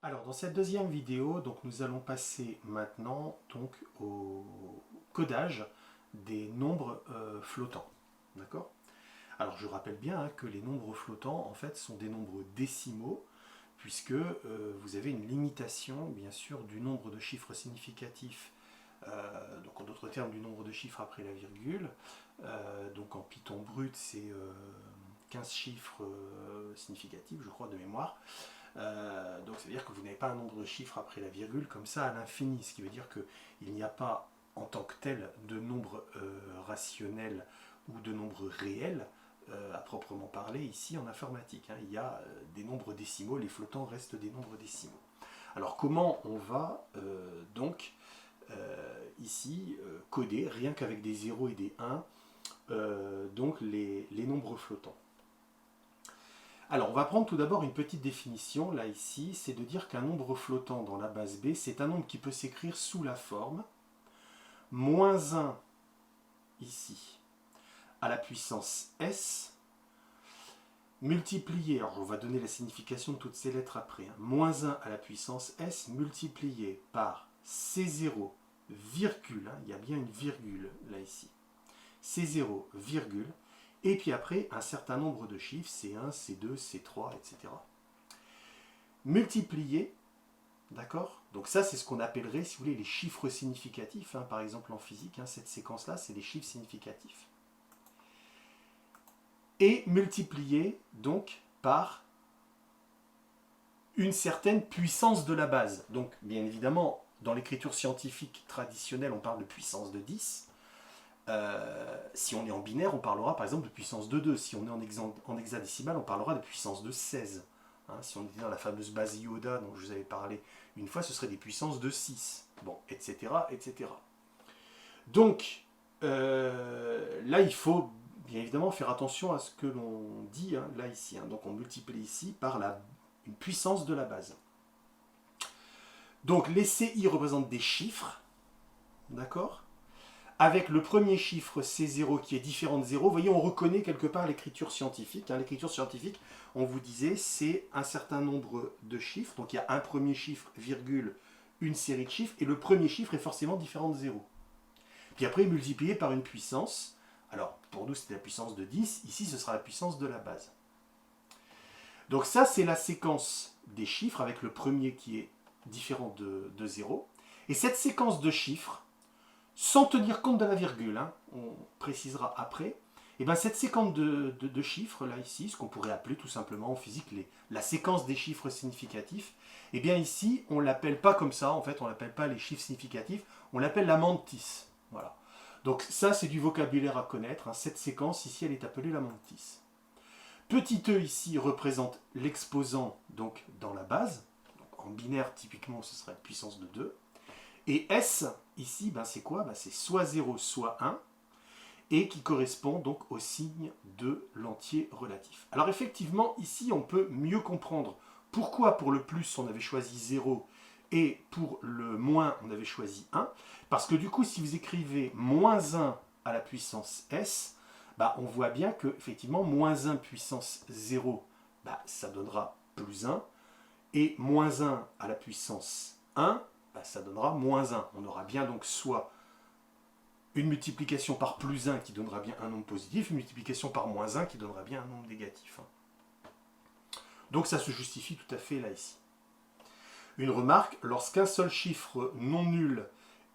Alors dans cette deuxième vidéo, donc, nous allons passer maintenant donc, au codage des nombres flottants. D'accord? Alors je rappelle bien que les nombres flottants en fait sont des nombres décimaux puisque vous avez une limitation bien sûr du nombre de chiffres significatifs, donc en d'autres termes du nombre de chiffres après la virgule. Donc en Python brut c'est 15 chiffres significatifs je crois de mémoire. Donc ça veut dire que vous n'avez pas un nombre de chiffres après la virgule comme ça à l'infini, ce qui veut dire qu'il n'y a pas en tant que tel de nombre rationnel ou de nombre réel à proprement parler ici en informatique. Il y a des nombres décimaux, les flottants restent des nombres décimaux. Alors comment on va donc ici coder, rien qu'avec des 0 et des 1, donc les nombres flottants? Alors, on va prendre tout d'abord une petite définition, là, ici, c'est de dire qu'un nombre flottant dans la base B, c'est un nombre qui peut s'écrire sous la forme moins 1, ici, à la puissance S, multiplié, alors on va donner la signification de toutes ces lettres après, moins 1 à la puissance S, multiplié par C0, virgule, il y a bien une virgule, là, ici, C0, virgule, et puis après, un certain nombre de chiffres, C1, C2, C3, etc. Multiplié, d'accord? Donc ça, c'est ce qu'on appellerait, si vous voulez, les chiffres significatifs. Par exemple, en physique, cette séquence-là, c'est les chiffres significatifs. Et multiplié, donc, par une certaine puissance de la base. Donc, bien évidemment, dans l'écriture scientifique traditionnelle, on parle de puissance de 10. Si on est en binaire, on parlera par exemple de puissance de 2. Si on est en hexadécimal, on parlera de puissance de 16. Si on était dans la fameuse base Yoda dont je vous avais parlé une fois, ce serait des puissances de 6. Bon, etc. etc. Donc, là, il faut bien évidemment faire attention à ce que l'on dit, là, ici. Donc, on multiplie ici par une puissance de la base. Donc, les CI représentent des chiffres, d'accord ? Avec le premier chiffre C0 qui est différent de 0, vous voyez, on reconnaît quelque part l'écriture scientifique. L'écriture scientifique, on vous disait, c'est un certain nombre de chiffres. Donc il y a un premier chiffre, virgule, une série de chiffres, et le premier chiffre est forcément différent de 0. Puis après, multiplié par une puissance. Alors, pour nous, c'était la puissance de 10. Ici, ce sera la puissance de la base. Donc ça, c'est la séquence des chiffres, avec le premier qui est différent de 0. Et cette séquence de chiffres, sans tenir compte de la virgule, on précisera après, et bien cette séquence de chiffres, là ici, ce qu'on pourrait appeler tout simplement en physique la séquence des chiffres significatifs, et bien ici, on ne l'appelle pas comme ça, en fait, on ne l'appelle pas les chiffres significatifs, on l'appelle la mantis. Voilà. Donc ça, c'est du vocabulaire à connaître. Cette séquence, ici, elle est appelée la mantis. Petit e, ici, représente l'exposant, donc, dans la base. Donc, en binaire, typiquement, ce serait la puissance de 2. Et S, ici, c'est quoi? C'est soit 0, soit 1, et qui correspond donc au signe de l'entier relatif. Alors effectivement, ici, on peut mieux comprendre pourquoi pour le plus, on avait choisi 0, et pour le moins, on avait choisi 1. Parce que du coup, si vous écrivez moins 1 à la puissance S, on voit bien que, effectivement, moins 1 puissance 0, ça donnera plus 1, et moins 1 à la puissance 1, ça donnera moins 1. On aura bien donc soit une multiplication par plus 1 qui donnera bien un nombre positif, une multiplication par moins 1 qui donnera bien un nombre négatif. Donc ça se justifie tout à fait là ici. Une remarque, lorsqu'un seul chiffre non nul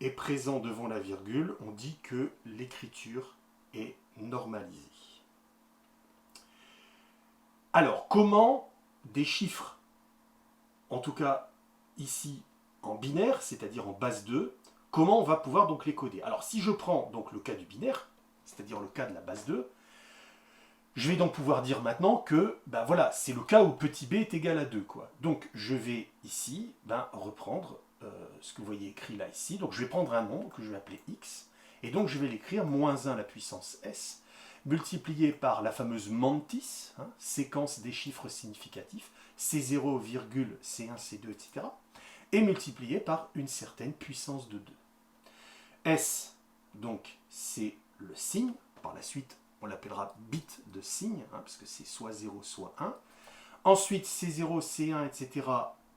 est présent devant la virgule, on dit que l'écriture est normalisée. Alors, comment des chiffres, en tout cas ici en binaire, c'est-à-dire en base 2, comment on va pouvoir donc les coder? Alors si je prends donc le cas du binaire, c'est-à-dire le cas de la base 2, je vais donc pouvoir dire maintenant que voilà, c'est le cas où petit b est égal à 2. Donc je vais ici reprendre ce que vous voyez écrit là ici. Donc je vais prendre un nombre que je vais appeler x, et donc je vais l'écrire moins 1 à la puissance s, multiplié par la fameuse mantis, séquence des chiffres significatifs, C0, C1, C2, etc., et multiplié par une certaine puissance de 2. S, donc, c'est le signe. Par la suite, on l'appellera bit de signe, parce que c'est soit 0, soit 1. Ensuite, C0, C1, etc.,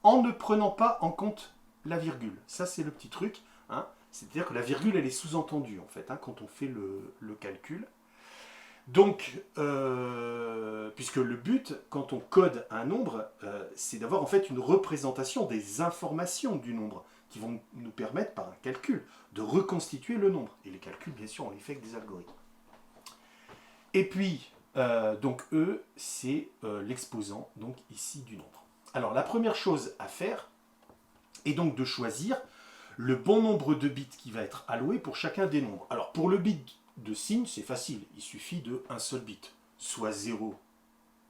en ne prenant pas en compte la virgule. Ça, c'est le petit truc. Hein. C'est-à-dire que la virgule, elle est sous-entendue, en fait, hein, quand on fait le calcul. Donc, puisque le but, quand on code un nombre, c'est d'avoir en fait une représentation des informations du nombre qui vont nous permettre, par un calcul, de reconstituer le nombre. Et les calculs, bien sûr, on les fait avec des algorithmes. Et puis, donc E, c'est l'exposant, donc ici, du nombre. Alors, la première chose à faire est donc de choisir le bon nombre de bits qui va être alloué pour chacun des nombres. Alors, pour le bit de signe, c'est facile, il suffit d'un seul bit, soit 0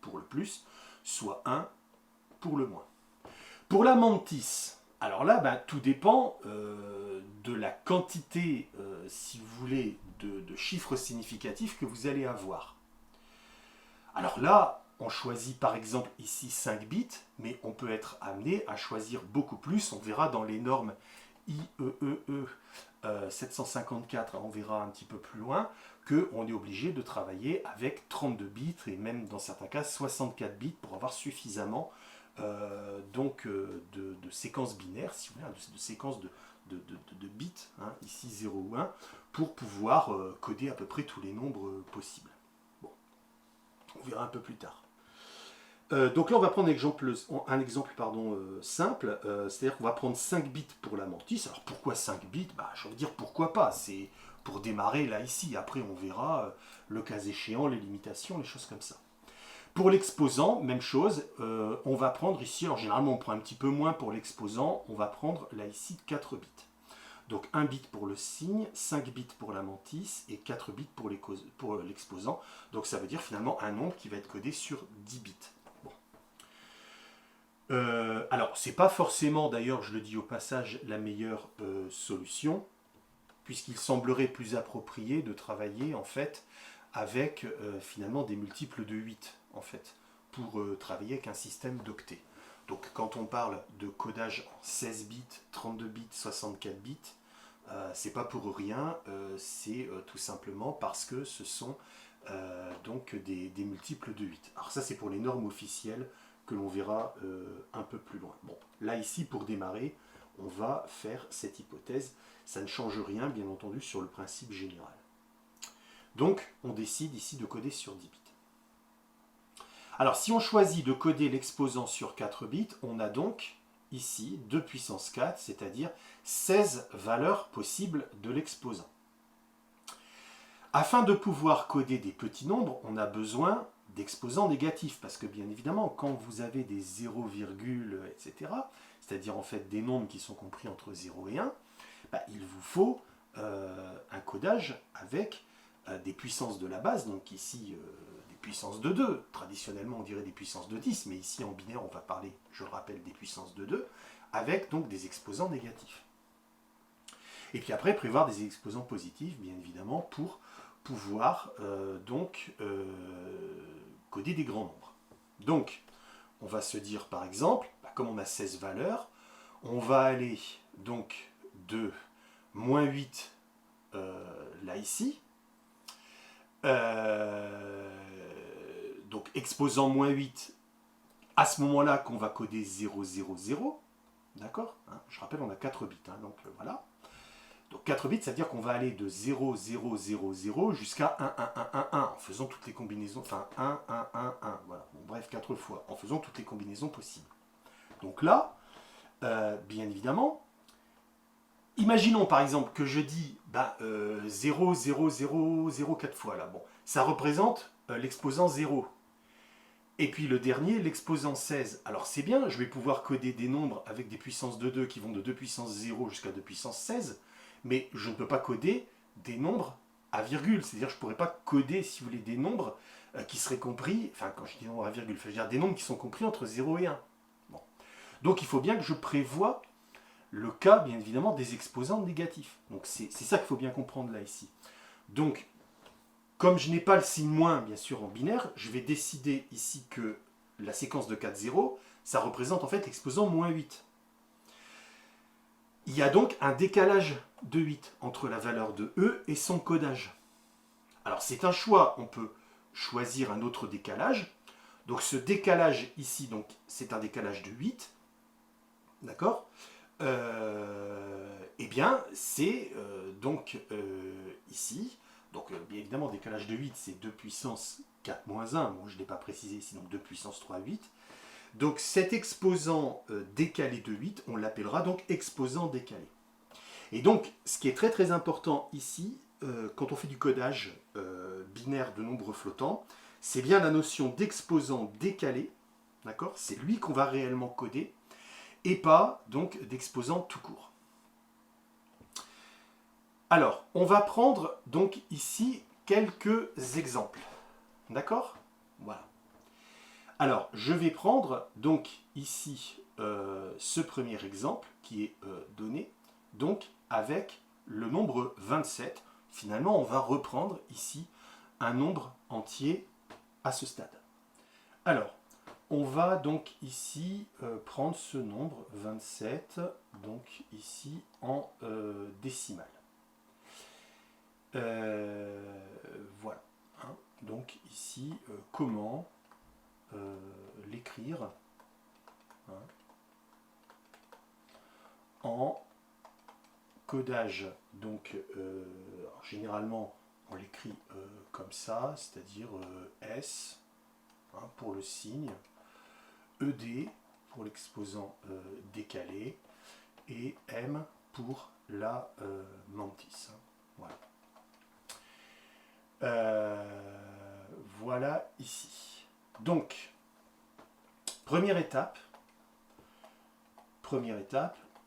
pour le plus, soit 1 pour le moins. Pour la mantis, alors là, ben, tout dépend de la quantité, si vous voulez, de chiffres significatifs que vous allez avoir. Alors là, on choisit par exemple ici 5 bits, mais on peut être amené à choisir beaucoup plus. On verra dans les normes IEEE 754, on verra un petit peu plus loin, qu'on est obligé de travailler avec 32 bits et même dans certains cas 64 bits pour avoir suffisamment de séquences binaires, si vous voulez, de séquences de bits, hein, ici 0 ou 1, pour pouvoir coder à peu près tous les nombres possibles. Bon, on verra un peu plus tard. Donc là, on va prendre un exemple simple, c'est-à-dire qu'on va prendre 5 bits pour la mantis. Alors pourquoi 5 bits? Je veux dire pourquoi pas, c'est pour démarrer là, ici. Après, on verra le cas échéant, les limitations, les choses comme ça. Pour l'exposant, même chose, on va prendre ici, alors généralement on prend un petit peu moins pour l'exposant, on va prendre là ici 4 bits. Donc 1 bit pour le signe, 5 bits pour la mantis et 4 bits pour l'exposant. Donc ça veut dire finalement un nombre qui va être codé sur 10 bits. Alors, c'est pas forcément, d'ailleurs, je le dis au passage, la meilleure solution, puisqu'il semblerait plus approprié de travailler, en fait, avec, finalement, des multiples de 8, en fait, pour travailler avec un système d'octets. Donc, quand on parle de codage en 16 bits, 32 bits, 64 bits, c'est pas pour rien, c'est tout simplement parce que ce sont donc des multiples de 8. Alors ça, c'est pour les normes officielles, que l'on verra un peu plus loin. Bon, là ici, pour démarrer, on va faire cette hypothèse. Ça ne change rien, bien entendu, sur le principe général. Donc, on décide ici de coder sur 10 bits. Alors, si on choisit de coder l'exposant sur 4 bits, on a donc ici 2 puissance 4, c'est-à-dire 16 valeurs possibles de l'exposant. Afin de pouvoir coder des petits nombres, on a besoin d'exposants négatifs, parce que bien évidemment, quand vous avez des 0, etc., c'est-à-dire en fait des nombres qui sont compris entre 0 et 1, il vous faut un codage avec des puissances de la base, donc ici des puissances de 2, traditionnellement on dirait des puissances de 10, mais ici en binaire on va parler, je le rappelle, des puissances de 2, avec donc des exposants négatifs. Et puis après, prévoir des exposants positifs, bien évidemment, pour pouvoir coder des grands nombres. Donc, on va se dire par exemple, comme on a 16 valeurs, on va aller donc de moins 8 là ici, donc exposant moins 8, à ce moment-là qu'on va coder 0, 0, 0, d'accord, hein, je rappelle on a 4 bits, hein, donc voilà. Donc 4 bits, ça veut dire qu'on va aller de 0, 0, 0, 0 jusqu'à 1, 1, 1, 1, 1, en faisant toutes les combinaisons, enfin 1, 1, 1, 1, voilà. Bon, bref, 4 fois, en faisant toutes les combinaisons possibles. Donc là, bien évidemment, imaginons par exemple que je dis 0, 0, 0, 0, 4 fois là. Bon, ça représente l'exposant 0. Et puis le dernier, l'exposant 16. Alors c'est bien, je vais pouvoir coder des nombres avec des puissances de 2 qui vont de 2 puissance 0 jusqu'à 2 puissance 16, mais je ne peux pas coder des nombres à virgule. C'est-à-dire que je ne pourrais pas coder, si vous voulez, des nombres qui seraient compris, enfin quand je dis nombres à virgule, je veux dire des nombres qui sont compris entre 0 et 1. Bon. Donc il faut bien que je prévoie le cas, bien évidemment, des exposants négatifs. Donc c'est ça qu'il faut bien comprendre là, ici. Donc, comme je n'ai pas le signe moins, bien sûr, en binaire, je vais décider ici que la séquence de 4, 0, ça représente en fait l'exposant moins 8. Il y a donc un décalage de 8 entre la valeur de E et son codage. Alors c'est un choix, on peut choisir un autre décalage. Donc ce décalage ici, c'est un décalage de 8. D'accord? Eh bien, c'est donc ici, donc bien évidemment, décalage de 8, c'est 2 puissance 4 moins 1, bon, je ne l'ai pas précisé ici, donc 2 puissance 3, 8. Donc cet exposant décalé de 8, on l'appellera donc exposant décalé. Et donc, ce qui est très très important ici, quand on fait du codage binaire de nombres flottants, c'est bien la notion d'exposant décalé, d'accord? C'est lui qu'on va réellement coder, et pas donc d'exposant tout court. Alors, on va prendre donc ici quelques exemples, d'accord? Voilà. Alors, je vais prendre donc ici ce premier exemple qui est donné, donc avec le nombre 27. Finalement, on va reprendre ici un nombre entier à ce stade. Alors, on va donc ici prendre ce nombre 27, donc ici en décimale. Voilà. Hein. Donc ici, comment l'écrire hein, en codage. Donc, généralement, on l'écrit comme ça, c'est-à-dire S hein, pour le signe, ED pour l'exposant décalé et M pour la mantis. Hein. Voilà. Voilà ici. Donc, première étape,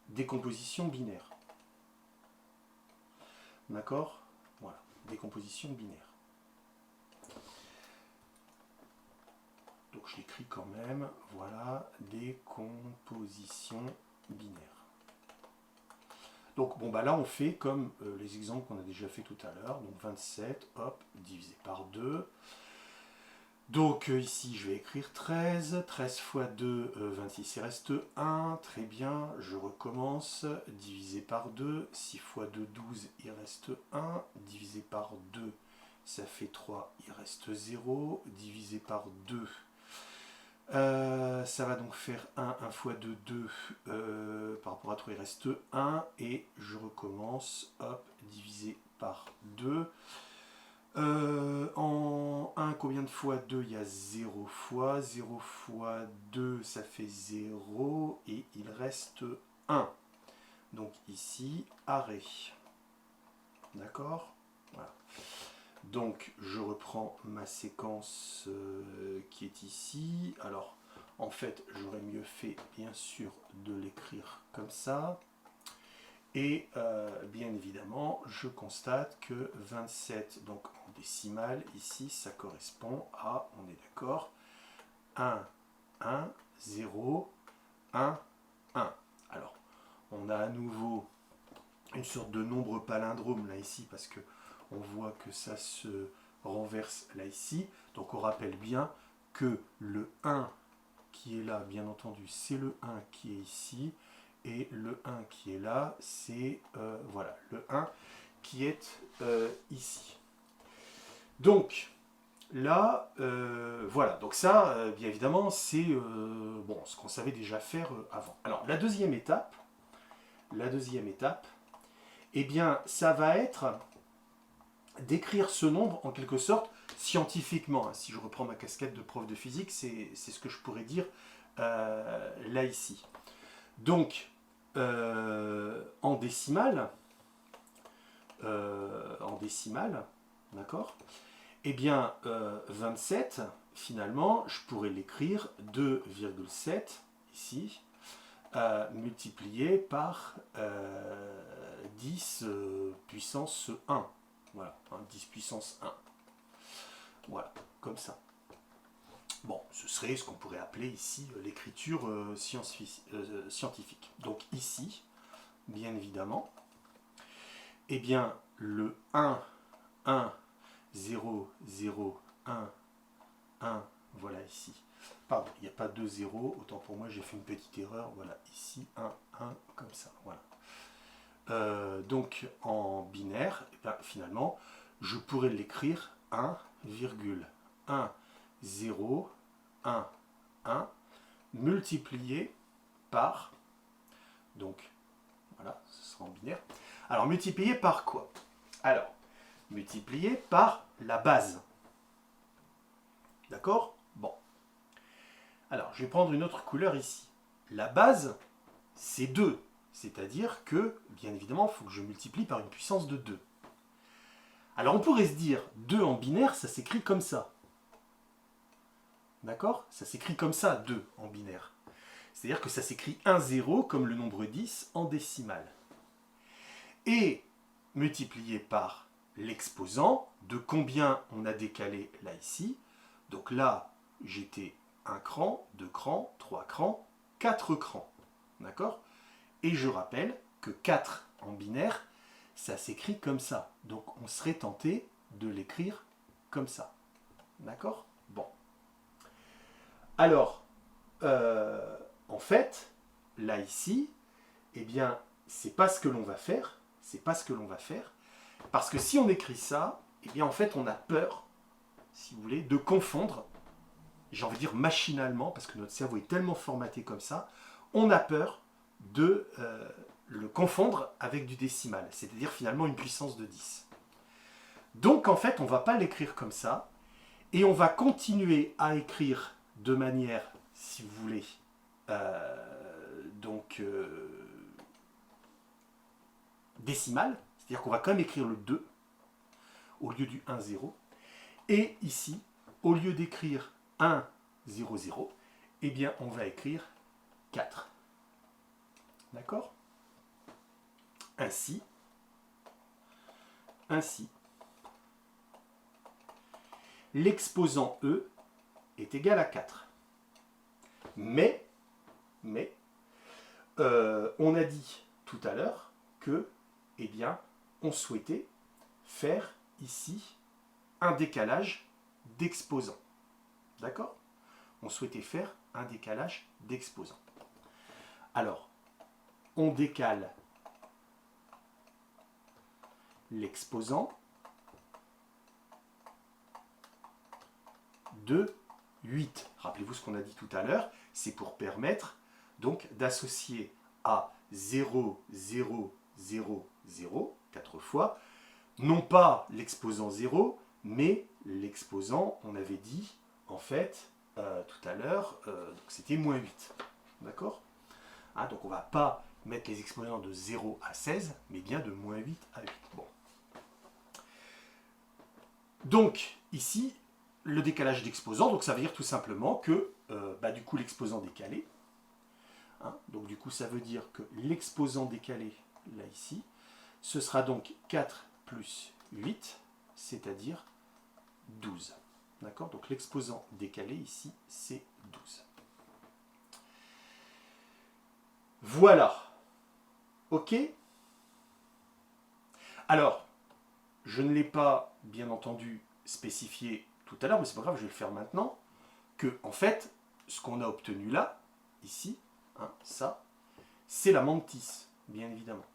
décomposition binaire. D'accord? Voilà, décomposition binaire. Donc je l'écris quand même, voilà, décomposition binaire. Donc bon bah là on fait comme les exemples qu'on a déjà fait tout à l'heure, donc 27, hop, divisé par 2. Donc ici je vais écrire 13, 13 fois 2, 26, il reste 1, très bien, je recommence, divisé par 2, 6 fois 2, 12, il reste 1, divisé par 2, ça fait 3, il reste 0, divisé par 2, ça va donc faire 1, 1 fois 2, 2, par rapport à 3 il reste 1, et je recommence, hop, divisé par 2, en 1, combien de fois 2? Il y a 0 fois 2, ça fait 0, et il reste 1. Donc ici, arrêt. D'accord? Voilà. Donc je reprends ma séquence qui est ici. Alors en fait j'aurais mieux fait bien sûr de l'écrire comme ça. Et bien évidemment je constate que 27 donc en décimale ici ça correspond à, on est d'accord, 1, 1, 0, 1, 1. Alors on a à nouveau une sorte de nombre palindrome là ici parce que on voit que ça se renverse là ici. Donc on rappelle bien que le 1 qui est là, bien entendu, c'est le 1 qui est ici. Et le 1 qui est là, c'est voilà, le 1 qui est ici. Donc là, voilà. Donc ça, bien évidemment, c'est bon, ce qu'on savait déjà faire avant. Alors la deuxième étape, eh bien, ça va être d'écrire ce nombre en quelque sorte scientifiquement. Si je reprends ma casquette de prof de physique, c'est ce que je pourrais dire là ici. Donc, en décimale, d'accord, eh bien, 27, finalement, je pourrais l'écrire 2,7 ici, multiplié par 10 puissance 1. Voilà, 10 puissance 1. Voilà, comme ça. Bon, ce serait ce qu'on pourrait appeler ici l'écriture scientifique. Donc ici, bien évidemment, eh bien, le 1, 1, 0, 0, 1, 1, voilà ici. Pardon, il n'y a pas 2 0, autant pour moi j'ai fait une petite erreur, voilà, ici, 1, 1, comme ça, voilà. Donc en binaire, eh bien, finalement, je pourrais l'écrire 1,1, 0, 1, 1, multiplié par Donc, voilà, ce sera en binaire. Alors, multiplié par quoi? Alors, multiplié par la base. D'accord? Bon. Alors, je vais prendre une autre couleur ici. La base, c'est 2. C'est-à-dire que, bien évidemment, il faut que je multiplie par une puissance de 2. Alors, on pourrait se dire, 2 en binaire, ça s'écrit comme ça. D'accord? Ça s'écrit comme ça, 2 en binaire. C'est-à-dire que ça s'écrit 1, 0 comme le nombre 10 en décimale. Et multiplié par l'exposant de combien on a décalé là ici. Donc là, j'étais 1 cran, 2 crans, 3 crans, 4 crans. D'accord? Et je rappelle que 4 en binaire, ça s'écrit comme ça. Donc on serait tenté de l'écrire comme ça. D'accord? Bon. Alors, en fait, là ici, eh bien, c'est pas ce que l'on va faire. C'est pas ce que l'on va faire. Parce que si on écrit ça, eh bien, en fait, on a peur, si vous voulez, de confondre, j'ai envie de dire machinalement, parce que notre cerveau est tellement formaté comme ça, on a peur de le confondre avec du décimal, c'est-à-dire finalement une puissance de 10. Donc, en fait, on ne va pas l'écrire comme ça, et on va continuer à écrire de manière, si vous voulez, décimale, c'est-à-dire qu'on va quand même écrire le 2 au lieu du 1, 0. Et ici, au lieu d'écrire 1, 0, 0, eh bien, on va écrire 4. D'accord? Ainsi, l'exposant E est égal à 4. Mais on a dit tout à l'heure que, eh bien, on souhaitait faire ici un décalage d'exposant. D'accord? On souhaitait faire un décalage d'exposant. Alors, on décale l'exposant de 8. Rappelez-vous ce qu'on a dit tout à l'heure, c'est pour permettre donc d'associer à 0, 0, 0, 0, 4 fois, non pas l'exposant 0, mais l'exposant, on avait dit, en fait, tout à l'heure, c'était moins 8. D'accord? Donc on ne va pas mettre les exposants de 0 à 16, mais bien de moins 8 à 8. Bon. Donc, ici, le décalage d'exposant, donc ça veut dire tout simplement que, du coup, l'exposant décalé, donc du coup, ça veut dire que l'exposant décalé, là, ici, ce sera donc 4 plus 8, c'est-à-dire 12. D'accord? Donc l'exposant décalé, ici, c'est 12. Voilà. OK? Alors, je ne l'ai pas, bien entendu, spécifié tout à l'heure, mais c'est pas grave, je vais le faire maintenant, que, en fait, ce qu'on a obtenu là, ici, ça, c'est la mantis, bien évidemment.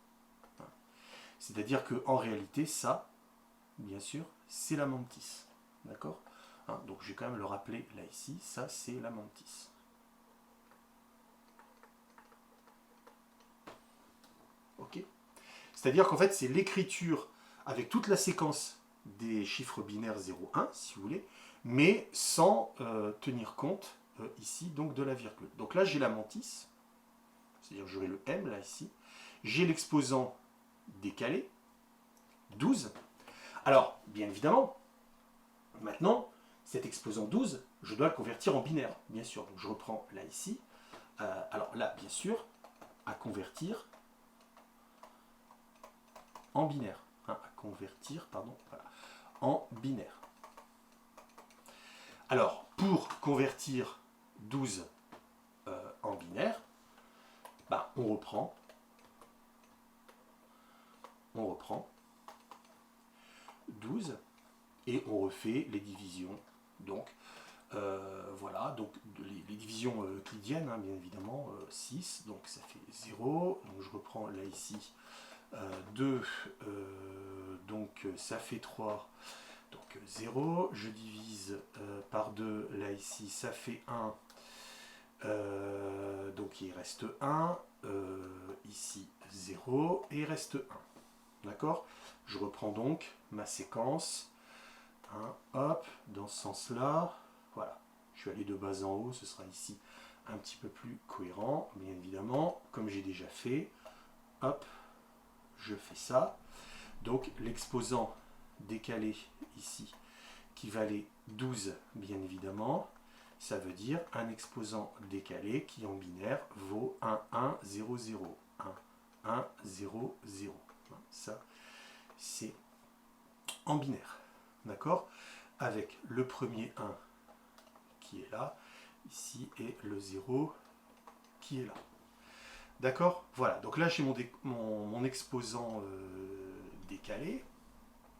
C'est-à-dire qu'en réalité, ça, bien sûr, c'est la mantis. D'accord? Donc je vais quand même le rappeler là, ici, ça, c'est la mantis. Ok? C'est-à-dire qu'en fait, c'est l'écriture avec toute la séquence des chiffres binaires 0, 1, si vous voulez, mais sans tenir compte ici donc de la virgule. Donc là, j'ai la mantis, c'est-à-dire que j'aurai le M là, ici. J'ai l'exposant décalé, 12. Alors, bien évidemment, maintenant, cet exposant 12, je dois le convertir en binaire, bien sûr. Donc je reprends là, ici. Alors là, bien sûr, à convertir en binaire. À convertir, pardon, voilà, en binaire. Alors, pour convertir 12 en binaire, on reprend 12 et on refait les divisions. Donc, voilà, donc les divisions euclidiennes, bien évidemment, 6, donc ça fait 0. Donc je reprends là ici 2, donc ça fait 3. Donc 0, je divise par 2, là ici, ça fait 1, donc il reste 1, 0 et il reste 1. D'accord? Je reprends donc ma séquence. Hop, dans ce sens-là. Voilà. Je vais aller de bas en haut, ce sera ici un petit peu plus cohérent, bien évidemment, comme j'ai déjà fait. Hop, je fais ça. Donc l'exposant décalé ici, qui valait 12, bien évidemment, ça veut dire un exposant décalé qui en binaire vaut 1, 1, 0, 0. 1, 1, 0, 0. Ça, c'est en binaire. D'accord? Avec le premier 1 qui est là, ici, et le 0 qui est là. D'accord? Voilà. Donc là, j'ai mon exposant décalé.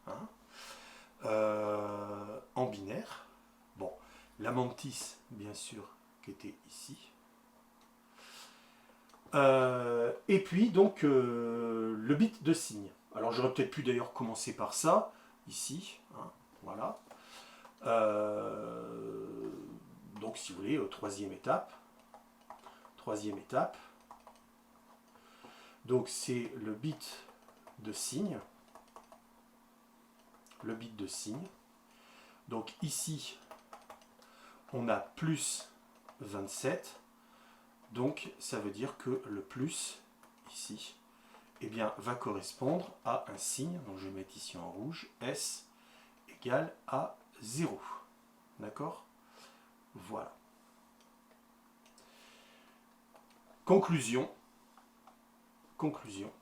Hein, en binaire. Bon, la mantis, bien sûr, qui était ici. Et puis, donc, le bit de signe. Alors, j'aurais peut-être pu d'ailleurs commencer par ça, ici. Hein, voilà. Donc, si vous voulez, troisième étape. Troisième étape. Donc, c'est le bit de signe. Le bit de signe. Donc ici, on a plus 27. Donc ça veut dire que le plus, ici, eh bien, va correspondre à un signe. Donc je vais mettre ici en rouge, S égale à 0. D'accord? Voilà. Conclusion. Conclusion.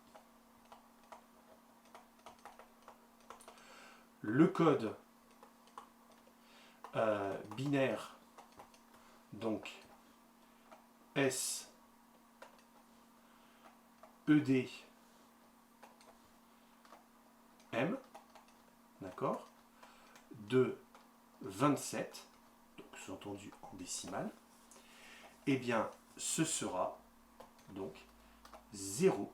Le code binaire, donc S, ED, M, d'accord, de 27, donc sous-entendu en décimale, eh bien, ce sera donc 0.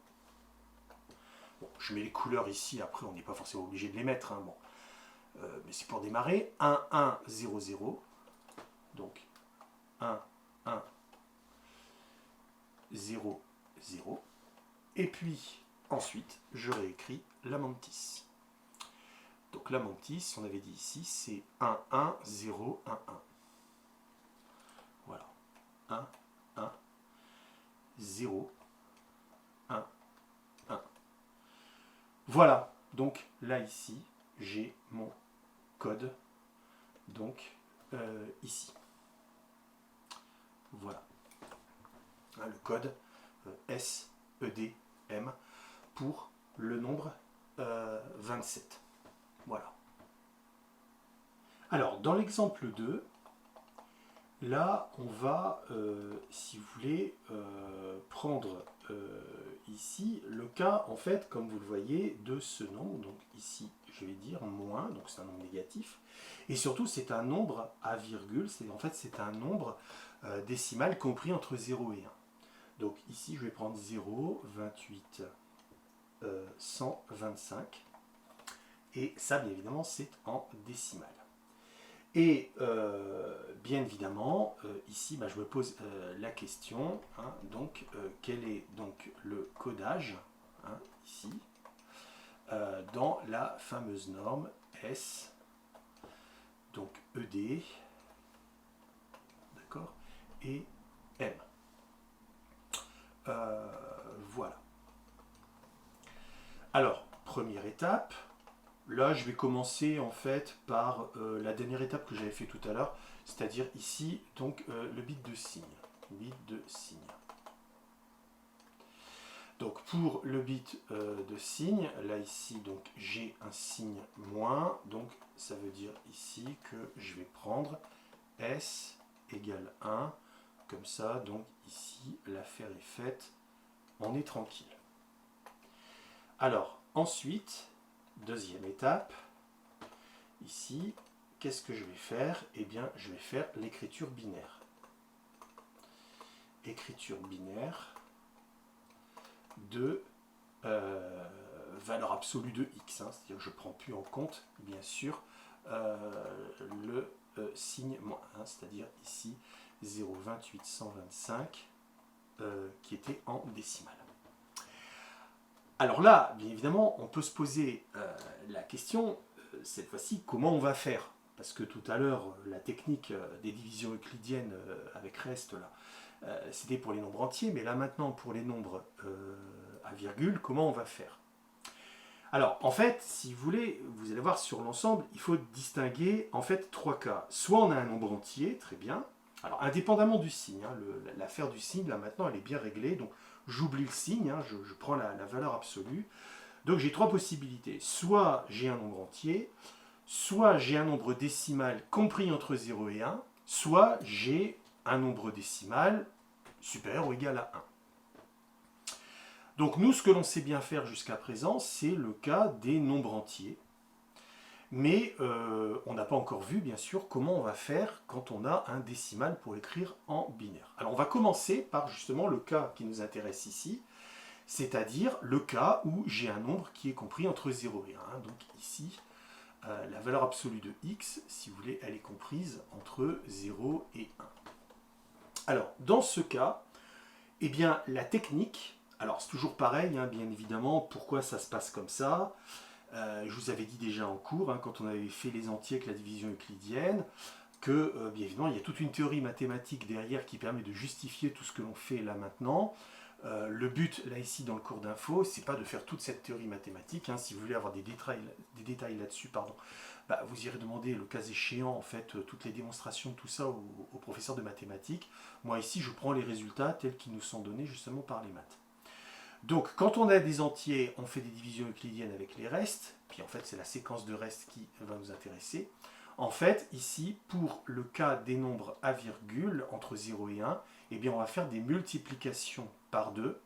Bon, je mets les couleurs ici, après on n'est pas forcément obligé de les mettre, hein, bon. Mais c'est pour démarrer. 1, 1, 0, 0. Donc 1, 1, 0, 0. Et puis ensuite, je réécris la mantis. Donc la mantis, on avait dit ici, c'est 1, 1, 0, 1, 1. Voilà. 1, 1, 0, 1, 1. Voilà. Donc là, ici, j'ai mon code. Donc ici. Voilà. Le code SEDM pour le nombre 27. Voilà. Alors, dans l'exemple 2, là, on va, si vous voulez, prendre ici le cas, en fait, comme vous le voyez, de ce nombre. Donc ici, je vais dire moins, donc c'est un nombre négatif. Et surtout, c'est un nombre à virgule, en fait, c'est un nombre décimal compris entre 0 et 1. Donc ici, je vais prendre 0, 28, 125. Et ça, bien évidemment, c'est en décimale. Et bien évidemment, ici, je me pose la question, hein, donc, quel est donc le codage, hein, ici, dans la fameuse norme S, donc ED, d'accord, et M. Voilà. Alors, première étape. Là, je vais commencer en fait par la dernière étape que j'avais fait tout à l'heure, c'est-à-dire ici, donc le bit de signe. Bit de signe. Donc pour le bit de signe, là ici, donc j'ai un signe moins, donc ça veut dire ici que je vais prendre S égale 1, comme ça, donc ici, l'affaire est faite, on est tranquille. Alors, ensuite, deuxième étape, ici, qu'est-ce que je vais faire? Eh bien, je vais faire l'écriture binaire. Écriture binaire de valeur absolue de x, hein, c'est-à-dire que je ne prends plus en compte, bien sûr, le signe moins, hein, c'est-à-dire ici 0,28 125 qui était en décimale. Alors là, bien évidemment, on peut se poser la question, cette fois-ci, comment on va faire? Parce que tout à l'heure, la technique des divisions euclidiennes avec reste, là, c'était pour les nombres entiers, mais là maintenant, pour les nombres à virgule, comment on va faire? Alors, en fait, si vous voulez, vous allez voir sur l'ensemble, il faut distinguer en fait trois cas. Soit on a un nombre entier, très bien. Alors, indépendamment du signe, hein, l'affaire du signe, là maintenant, elle est bien réglée. Donc, j'oublie le signe, hein, je prends la valeur absolue. Donc, j'ai trois possibilités. Soit j'ai un nombre entier, soit j'ai un nombre décimal compris entre 0 et 1, soit j'ai un nombre décimal supérieur ou égal à 1. Donc nous, ce que l'on sait bien faire jusqu'à présent, c'est le cas des nombres entiers. Mais on n'a pas encore vu, bien sûr, comment on va faire quand on a un décimal pour écrire en binaire. Alors on va commencer par justement le cas qui nous intéresse ici, c'est-à-dire le cas où j'ai un nombre qui est compris entre 0 et 1. Donc ici, la valeur absolue de x, si vous voulez, elle est comprise entre 0 et 1. Alors, dans ce cas, eh bien, la technique, alors c'est toujours pareil, hein, bien évidemment, pourquoi ça se passe comme ça. Je vous avais dit déjà en cours, hein, quand on avait fait les entiers avec la division euclidienne, que, bien évidemment, il y a toute une théorie mathématique derrière qui permet de justifier tout ce que l'on fait là maintenant. Le but, là ici, dans le cours d'info, c'est pas de faire toute cette théorie mathématique. Hein, si vous voulez avoir des détails là-dessus, pardon, bah, vous irez demander, le cas échéant, en fait, toutes les démonstrations de tout ça au professeur de mathématiques. Moi, ici, je prends les résultats tels qu'ils nous sont donnés justement par les maths. Donc, quand on a des entiers, on fait des divisions euclidiennes avec les restes, puis en fait, c'est la séquence de restes qui va nous intéresser. En fait, ici, pour le cas des nombres à virgule, entre 0 et 1, eh bien, on va faire des multiplications par 2,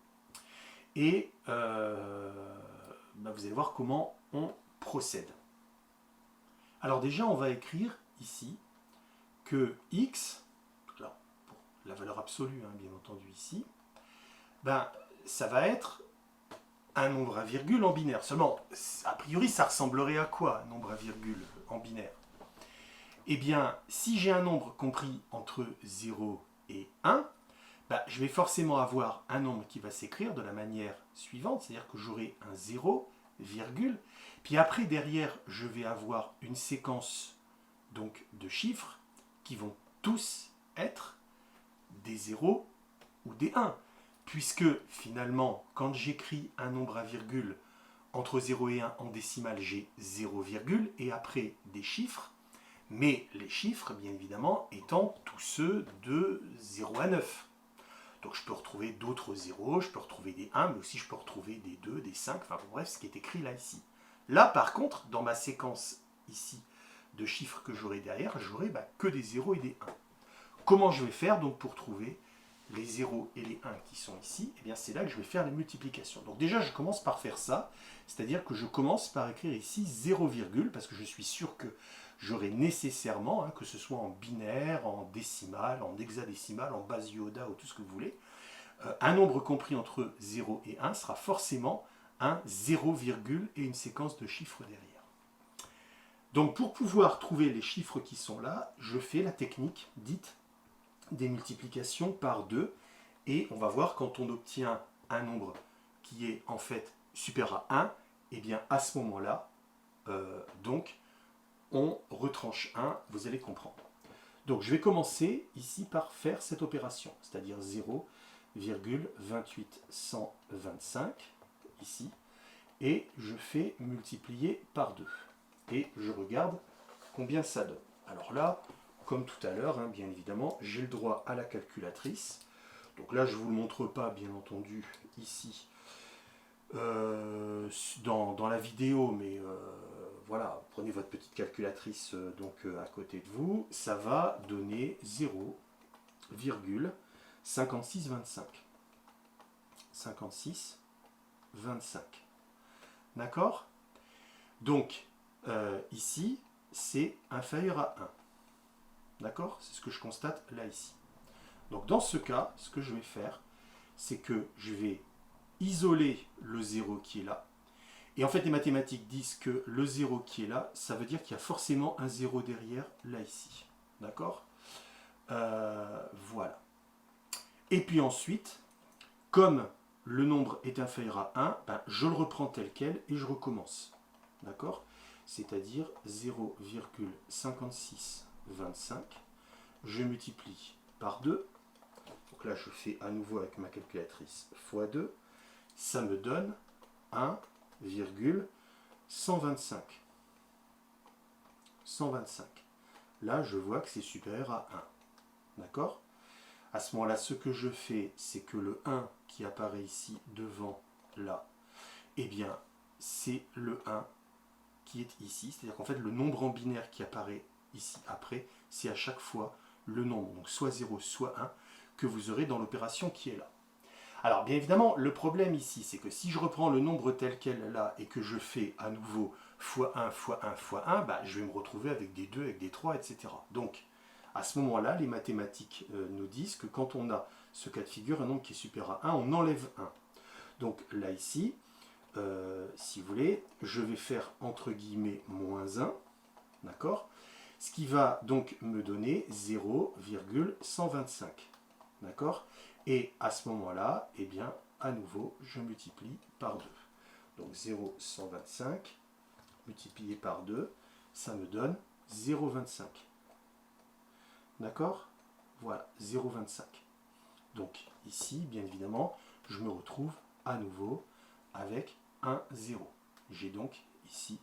et bah, vous allez voir comment on procède. Alors déjà, on va écrire ici que x, alors pour la valeur absolue, hein, bien entendu ici, ben, ça va être un nombre à virgule en binaire. Seulement, a priori, ça ressemblerait à quoi, un nombre à virgule en binaire? Eh bien, si j'ai un nombre compris entre 0 et 1, ben, je vais forcément avoir un nombre qui va s'écrire de la manière suivante, c'est-à-dire que j'aurai un 0, virgule, puis après, derrière, je vais avoir une séquence donc, de chiffres qui vont tous être des 0 ou des 1. Puisque finalement, quand j'écris un nombre à virgule entre 0 et 1 en décimale, j'ai 0, et après des chiffres, mais les chiffres, bien évidemment, étant tous ceux de 0 à 9. Donc je peux retrouver d'autres 0, je peux retrouver des 1, mais aussi je peux retrouver des 2, des 5, enfin bref, ce qui est écrit là, ici. Là, par contre, dans ma séquence ici de chiffres que j'aurai derrière, j'aurai que des 0 et des 1. Comment je vais faire donc pour trouver les 0 et les 1 qui sont ici? Eh bien, c'est là que je vais faire les multiplications. Donc déjà, je commence par faire ça, c'est-à-dire que je commence par écrire ici 0, parce que je suis sûr que j'aurai nécessairement, hein, que ce soit en binaire, en décimal, en hexadécimal, en base Yoda ou tout ce que vous voulez, un nombre compris entre 0 et 1 sera forcément un 0, et une séquence de chiffres derrière. Donc pour pouvoir trouver les chiffres qui sont là, je fais la technique dite des multiplications par 2, et on va voir quand on obtient un nombre qui est en fait supérieur à 1, et bien à ce moment-là, donc on retranche 1, vous allez comprendre. Donc je vais commencer ici par faire cette opération, c'est-à-dire 0,28125 ici, et je fais multiplier par 2. Et je regarde combien ça donne. Alors là, comme tout à l'heure, hein, bien évidemment, j'ai le droit à la calculatrice. Donc là, je ne vous le montre pas, bien entendu, ici, dans la vidéo, mais voilà, prenez votre petite calculatrice à côté de vous. Ça va donner 0,5625. 56,25. D'accord? Donc, ici, c'est inférieur à 1. D'accord? C'est ce que je constate là, ici. Donc, dans ce cas, ce que je vais faire, c'est que je vais isoler le 0 qui est là. Et en fait, les mathématiques disent que le 0 qui est là, ça veut dire qu'il y a forcément un 0 derrière, là, ici. D'accord? Voilà. Et puis ensuite, comme le nombre est inférieur à 1, ben, je le reprends tel quel et je recommence. D'accord? C'est-à-dire 0,5625. Je multiplie par 2. Donc là, je fais à nouveau avec ma calculatrice fois 2. Ça me donne 1,125. 125. Là, je vois que c'est supérieur à 1. D'accord? À ce moment-là, ce que je fais, c'est que le 1 qui apparaît ici devant là, eh bien, c'est le 1 qui est ici. C'est-à-dire qu'en fait, le nombre en binaire qui apparaît ici après, c'est à chaque fois le nombre, donc soit 0, soit 1, que vous aurez dans l'opération qui est là. Alors, bien évidemment, le problème ici, c'est que si je reprends le nombre tel quel là et que je fais à nouveau fois 1, fois 1, fois 1, bah, je vais me retrouver avec des 2, avec des 3, etc. Donc, à ce moment-là, les mathématiques nous disent que quand on a ce cas de figure, un nombre qui est supérieur à 1, on enlève 1. Donc là, ici, si vous voulez, je vais faire entre guillemets moins 1, d'accord? Ce qui va donc me donner 0,125, d'accord? Et à ce moment-là, eh bien, à nouveau, je multiplie par 2. Donc 0,125 multiplié par 2, ça me donne 0,25. D'accord? Voilà, 0,25. Donc ici, bien évidemment, je me retrouve à nouveau avec un 0. J'ai donc ici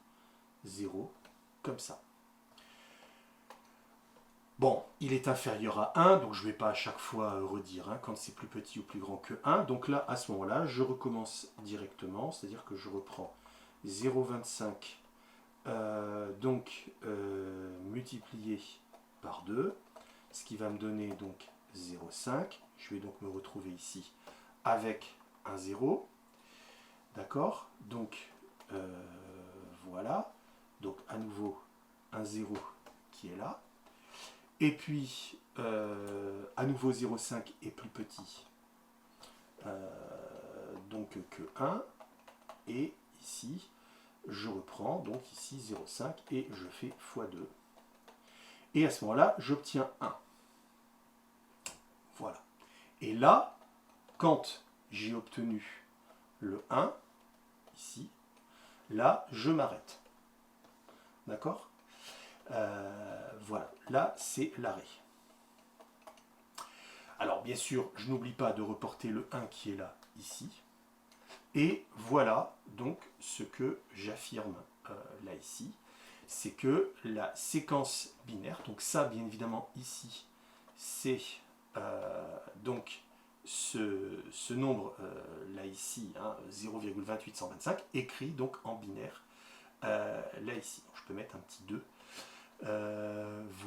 0 comme ça. Bon, il est inférieur à 1, donc je ne vais pas à chaque fois redire quand c'est plus petit ou plus grand que 1. Donc là, à ce moment-là, je recommence directement, c'est-à-dire que je reprends 0,25 multiplié par 2, ce qui va me donner donc 0,5. Je vais donc me retrouver ici avec un 0. D'accord? Donc voilà. Donc à nouveau un 0 qui est là. Et puis à nouveau 0,5 est plus petit donc que 1. Et ici, je reprends donc ici 0,5 et je fais x2. Et à ce moment-là, j'obtiens 1. Voilà. Et là, quand j'ai obtenu le 1, ici, là, je m'arrête. D'accord? Voilà, là, c'est l'arrêt. Alors, bien sûr, je n'oublie pas de reporter le 1 qui est là, ici. Et voilà donc ce que j'affirme là, ici. C'est que la séquence binaire, donc ça, bien évidemment, ici, c'est donc ce nombre là, ici, 0,28125, écrit donc en binaire là, ici. Donc, je peux mettre un petit 2.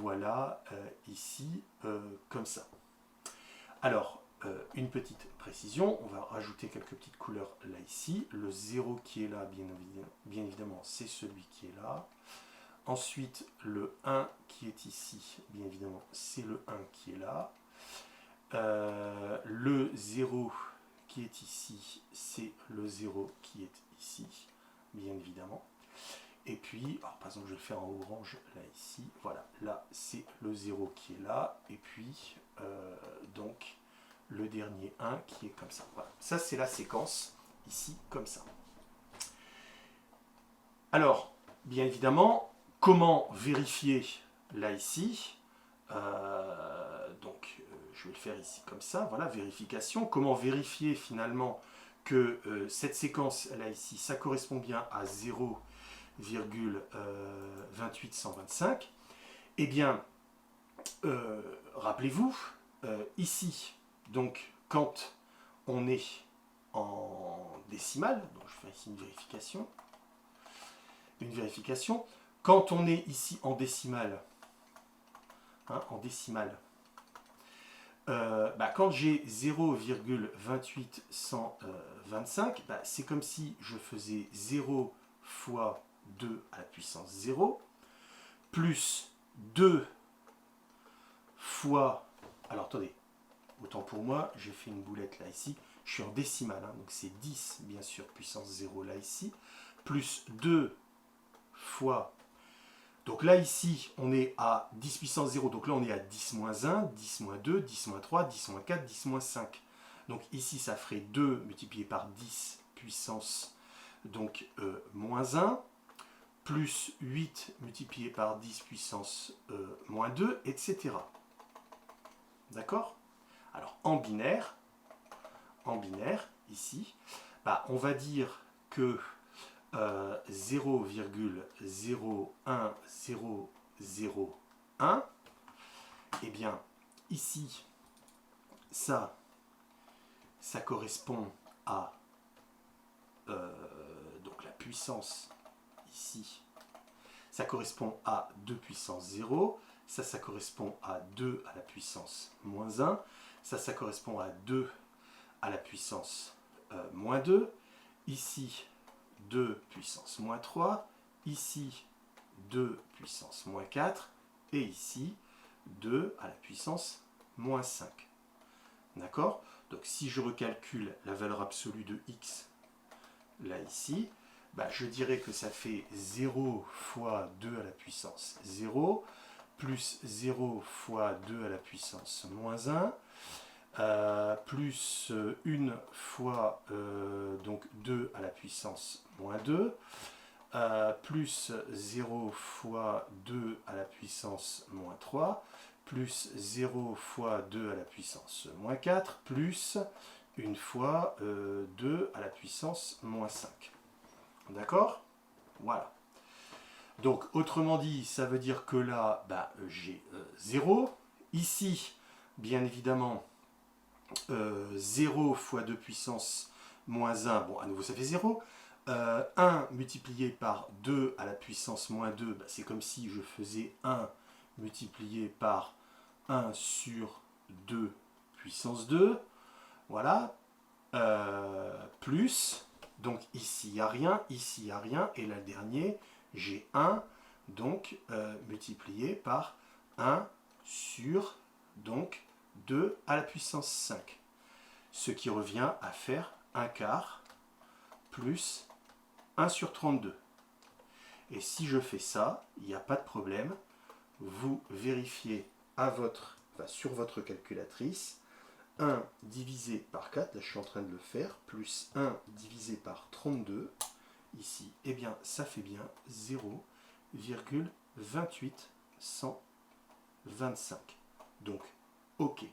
Voilà, ici, comme ça. Alors, une petite précision, on va rajouter quelques petites couleurs là, ici. Le 0 qui est là, bien évidemment, c'est celui qui est là. Ensuite, le 1 qui est ici, bien évidemment, c'est le 1 qui est là. Le 0 qui est ici, c'est le 0 qui est ici, bien évidemment. Et puis, alors, par exemple, je vais le faire en orange, là, ici. Voilà, là, c'est le 0 qui est là. Et puis, donc, le dernier 1 qui est comme ça. Voilà, ça, c'est la séquence, ici, comme ça. Alors, bien évidemment, comment vérifier, là, ici je vais le faire ici, comme ça. Voilà, vérification. Comment vérifier, finalement, que cette séquence, là, ici, ça correspond bien à 0,28125. Eh bien, rappelez-vous, ici, donc, quand on est en décimale, donc je fais ici une vérification, quand on est ici en décimale, quand j'ai 0,28125, c'est comme si je faisais 0 fois 2 à la puissance 0, plus 2 fois... Alors attendez, autant pour moi, j'ai fait une boulette là ici, je suis en décimale, donc c'est 10 bien sûr puissance 0 là ici, plus 2 fois... Donc là ici, on est à 10 puissance 0, donc là on est à 10 moins 1, 10 moins 2, 10 moins 3, 10 moins 4, 10 moins 5. Donc ici, ça ferait 2 multiplié par 10 puissance, donc moins 1, plus 8 multiplié par 10 puissance moins 2, etc. D'accord? Alors en binaire, ici, bah, on va dire que 0,01001, eh bien ici, ça correspond à donc la puissance ici, ça correspond à 2 puissance 0, ça correspond à 2 à la puissance moins 1, ça correspond à 2 à la puissance moins 2, ici 2 puissance moins 3, ici 2 puissance moins 4, et ici 2 à la puissance moins 5. D'accord? Donc si je recalcule la valeur absolue de x, là ici, bah, je dirais que ça fait 0 fois 2 à la puissance 0, plus 0 fois 2 à la puissance moins 1, plus 1 fois donc 2 à la puissance moins 2, plus 0 fois 2 à la puissance moins 3, plus 0 fois 2 à la puissance moins 4, plus 1 fois 2 à la puissance moins 5. D'accord? Voilà. Donc, autrement dit, ça veut dire que là, bah, j'ai 0. Ici, bien évidemment, 0 fois 2 puissance moins 1, bon, à nouveau, ça fait 0. 1 multiplié par 2 à la puissance moins 2, bah, c'est comme si je faisais 1 multiplié par 1 sur 2 puissance 2. Voilà. Plus, donc ici il n'y a rien, ici il n'y a rien, et là le dernier, j'ai 1, donc multiplié par 1 sur donc 2 à la puissance 5. Ce qui revient à faire 1 quart plus 1 sur 32. Et si je fais ça, il n'y a pas de problème. Vous vérifiez sur votre calculatrice. 1 divisé par 4, là je suis en train de le faire, plus 1 divisé par 32, ici, eh bien ça fait bien 0,2825. Donc, ok.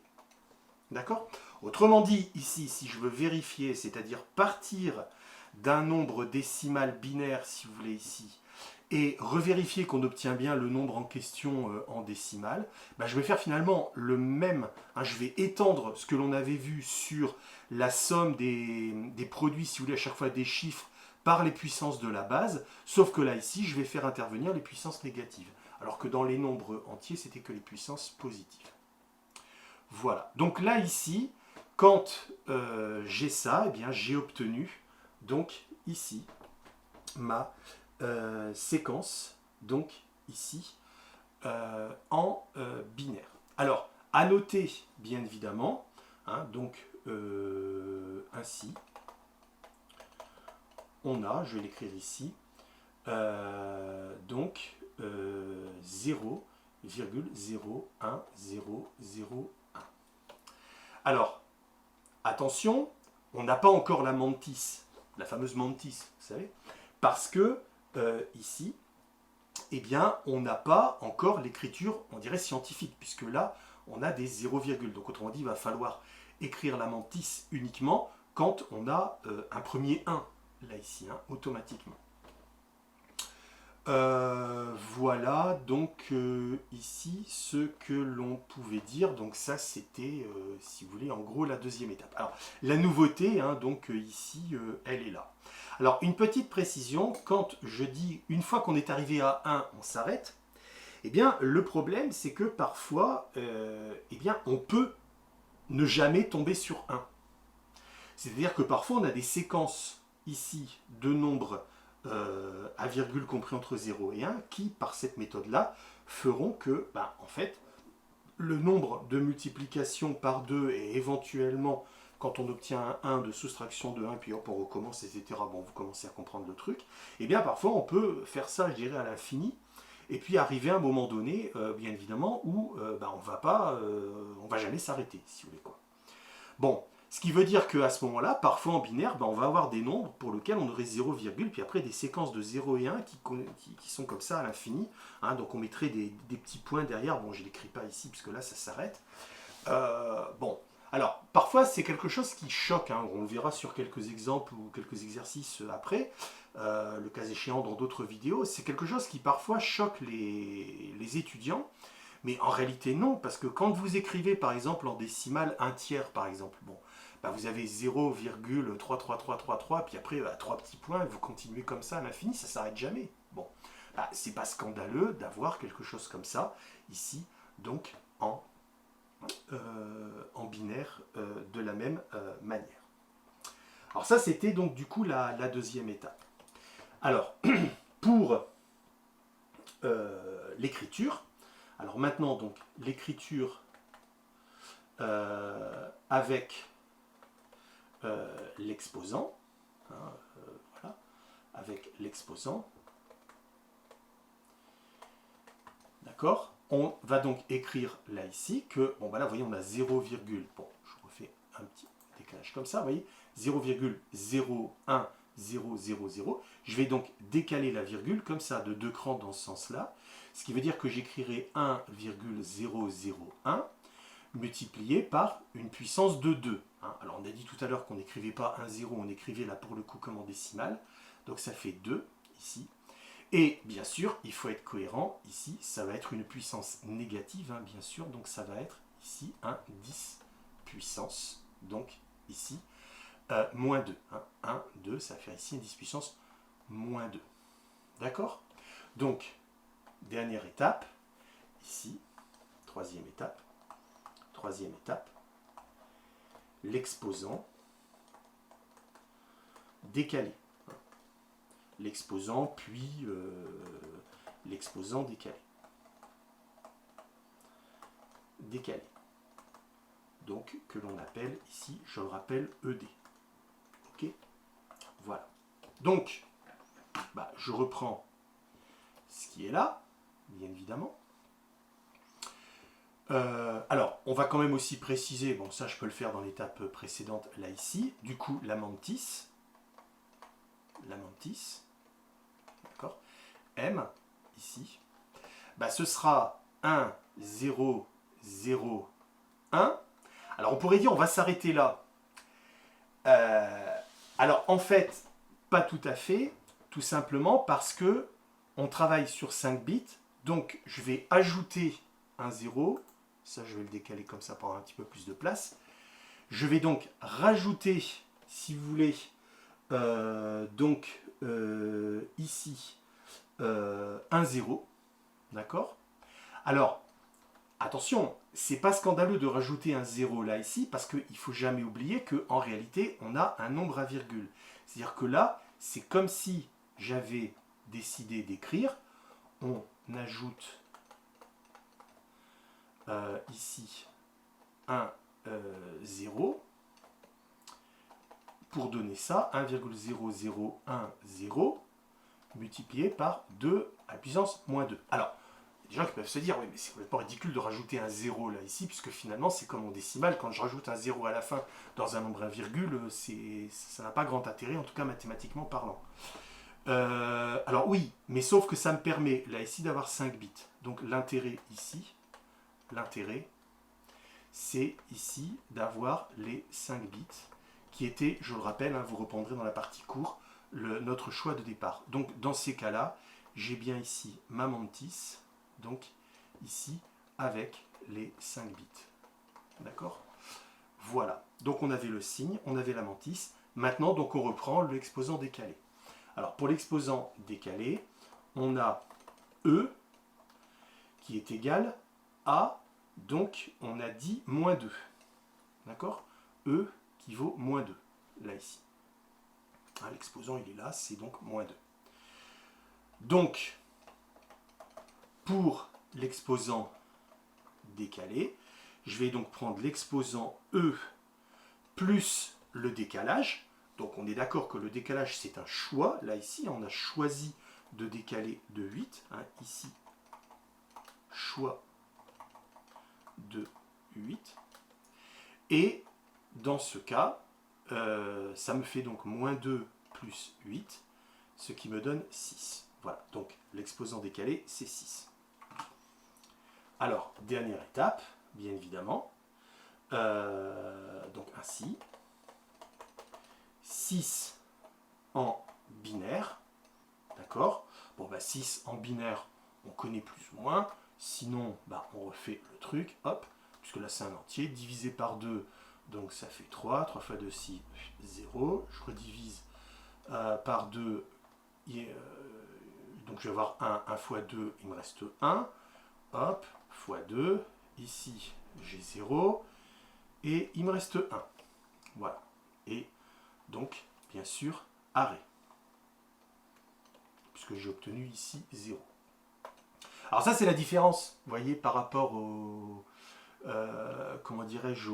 D'accord? Autrement dit, ici, si je veux vérifier, c'est-à-dire partir d'un nombre décimal binaire, si vous voulez ici, et revérifier qu'on obtient bien le nombre en question en décimale, bah, je vais faire finalement le même, hein, je vais étendre ce que l'on avait vu sur la somme des produits, si vous voulez, à chaque fois des chiffres par les puissances de la base, sauf que là, ici, je vais faire intervenir les puissances négatives, alors que dans les nombres entiers, c'était que les puissances positives. Voilà, donc là, ici, quand j'ai ça, eh bien, j'ai obtenu, donc, ici, ma séquence, donc ici, en binaire. Alors, à noter, bien évidemment, hein, donc ainsi, on a, je vais l'écrire ici, donc 0,01001. Alors, attention, on n'a pas encore la mantis, la fameuse mantis, vous savez, parce que ici, eh bien, on n'a pas encore l'écriture, on dirait scientifique, puisque là, on a des 0, donc autrement dit, il va falloir écrire la mantis uniquement quand on a un premier 1, là ici, hein, automatiquement. Voilà donc ici ce que l'on pouvait dire. Donc ça c'était, si vous voulez, en gros la deuxième étape. Alors la nouveauté, hein, donc ici, elle est là. Alors une petite précision, quand je dis une fois qu'on est arrivé à 1, on s'arrête, eh bien le problème c'est que parfois, eh bien, on peut ne jamais tomber sur 1. C'est-à-dire que parfois on a des séquences ici de nombres à virgule compris entre 0 et 1 qui, par cette méthode-là, feront que, ben, en fait, le nombre de multiplication par 2 et éventuellement, quand on obtient un 1 de soustraction de 1, puis hop, on recommence, etc., bon, vous commencez à comprendre le truc, et bien parfois on peut faire ça, je dirais, à l'infini, et puis arriver à un moment donné, bien évidemment, où ben, on va jamais s'arrêter, si vous voulez quoi. Bon, Ce qui veut dire qu'à ce moment-là, parfois en binaire, ben, on va avoir des nombres pour lesquels on aurait 0, puis après des séquences de 0 et 1 qui sont comme ça à l'infini. Hein, donc on mettrait des petits points derrière. Bon, je ne l'écris pas ici, puisque là, ça s'arrête. Bon, alors, parfois, c'est quelque chose qui choque. Hein, on le verra sur quelques exemples ou quelques exercices après, le cas échéant dans d'autres vidéos. C'est quelque chose qui parfois choque les étudiants. Mais en réalité, non, parce que quand vous écrivez, par exemple, en décimale un tiers, par exemple, bon, bah vous avez 0,33333, puis après, 3 petits points, vous continuez comme ça à l'infini, ça ne s'arrête jamais. Bon, bah, c'est pas scandaleux d'avoir quelque chose comme ça, ici, donc en binaire de la même manière. Alors ça, c'était donc du coup la deuxième étape. Alors, pour l'écriture, alors maintenant, donc, l'écriture avec l'exposant, hein, voilà, avec l'exposant, d'accord. On va donc écrire là ici que, bon bah là, vous voyez, on a 0, bon, je refais un petit décalage comme ça, vous voyez, 0,01000. Je vais donc décaler la virgule comme ça de 2 crans dans ce sens-là, ce qui veut dire que j'écrirai 1,001 multiplié par une puissance de 2. Hein. Alors on a dit tout à l'heure qu'on n'écrivait pas un 0, on écrivait là pour le coup comme en décimale, donc ça fait 2 ici. Et bien sûr, il faut être cohérent, ici ça va être une puissance négative, hein, bien sûr, donc ça va être ici un 10 puissance, donc ici moins 2. Hein. 1, 2, ça va faire ici une 10 puissance moins 2. D'accord? Donc, dernière étape, ici, troisième étape, l'exposant décalé. L'exposant, puis l'exposant décalé. Décalé. Donc, que l'on appelle ici, je le rappelle, ED. Ok? Voilà. Donc, bah, je reprends ce qui est là, bien évidemment. Alors, on va quand même aussi préciser, bon ça je peux le faire dans l'étape précédente, là ici, du coup la mantis, d'accord, M, ici, bah, ce sera 1, 0, 0, 1. Alors on pourrait dire on va s'arrêter là. Alors en fait, pas tout à fait, tout simplement parce que on travaille sur 5 bits, donc je vais ajouter un 0, ça je vais le décaler comme ça pour avoir un petit peu plus de place. Je vais donc rajouter, si vous voulez, ici, un 0, d'accord? Alors, attention, c'est pas scandaleux de rajouter un 0 là, ici, parce qu'il ne faut jamais oublier qu'en réalité, on a un nombre à virgule. C'est-à-dire que là, c'est comme si j'avais décidé d'écrire, on ajoute ici un 0, pour donner ça, 1,0010 multiplié par 2 à la puissance moins 2. Alors, il y a des gens qui peuvent se dire, oui, mais c'est complètement ridicule de rajouter un 0 là, ici, puisque finalement, c'est comme en décimale, quand je rajoute un 0 à la fin dans un nombre à virgule, ça n'a pas grand intérêt, en tout cas mathématiquement parlant. Alors oui, mais sauf que ça me permet, là ici, d'avoir 5 bits. Donc l'intérêt ici, c'est ici d'avoir les 5 bits, qui étaient, je le rappelle, hein, vous reprendrez dans la partie cours, notre choix de départ. Donc dans ces cas-là, j'ai bien ici ma mantis, donc ici, avec les 5 bits. D'accord? Voilà. Donc on avait le signe, on avait la mantis. Maintenant, donc on reprend l'exposant décalé. Alors pour l'exposant décalé, on a E qui est égal à, donc on a dit moins 2. D'accord? E qui vaut moins 2, là ici. Ah, l'exposant il est là, c'est donc moins 2. Donc, pour l'exposant décalé, je vais donc prendre l'exposant E plus le décalage. Donc on est d'accord que le décalage c'est un choix. Là ici, on a choisi de décaler de 8. Hein, ici, choix de 8. Et dans ce cas, ça me fait donc moins 2 plus 8, ce qui me donne 6. Voilà, donc l'exposant décalé, c'est 6. Alors, dernière étape, bien évidemment. Donc ainsi, 6 en binaire, d'accord? Bon, bah 6 en binaire, on connaît plus ou moins. Sinon, bah, on refait le truc, hop, puisque là c'est un entier, divisé par 2, donc ça fait 3. 3 fois 2, 6, 0. Je redivise par 2, donc je vais avoir 1 fois 2, il me reste 1. Hop, fois 2, ici j'ai 0, et il me reste 1. Voilà. Et donc, bien sûr, arrêt. Puisque j'ai obtenu ici 0. Alors ça, c'est la différence, vous voyez, par rapport au... comment dirais-je,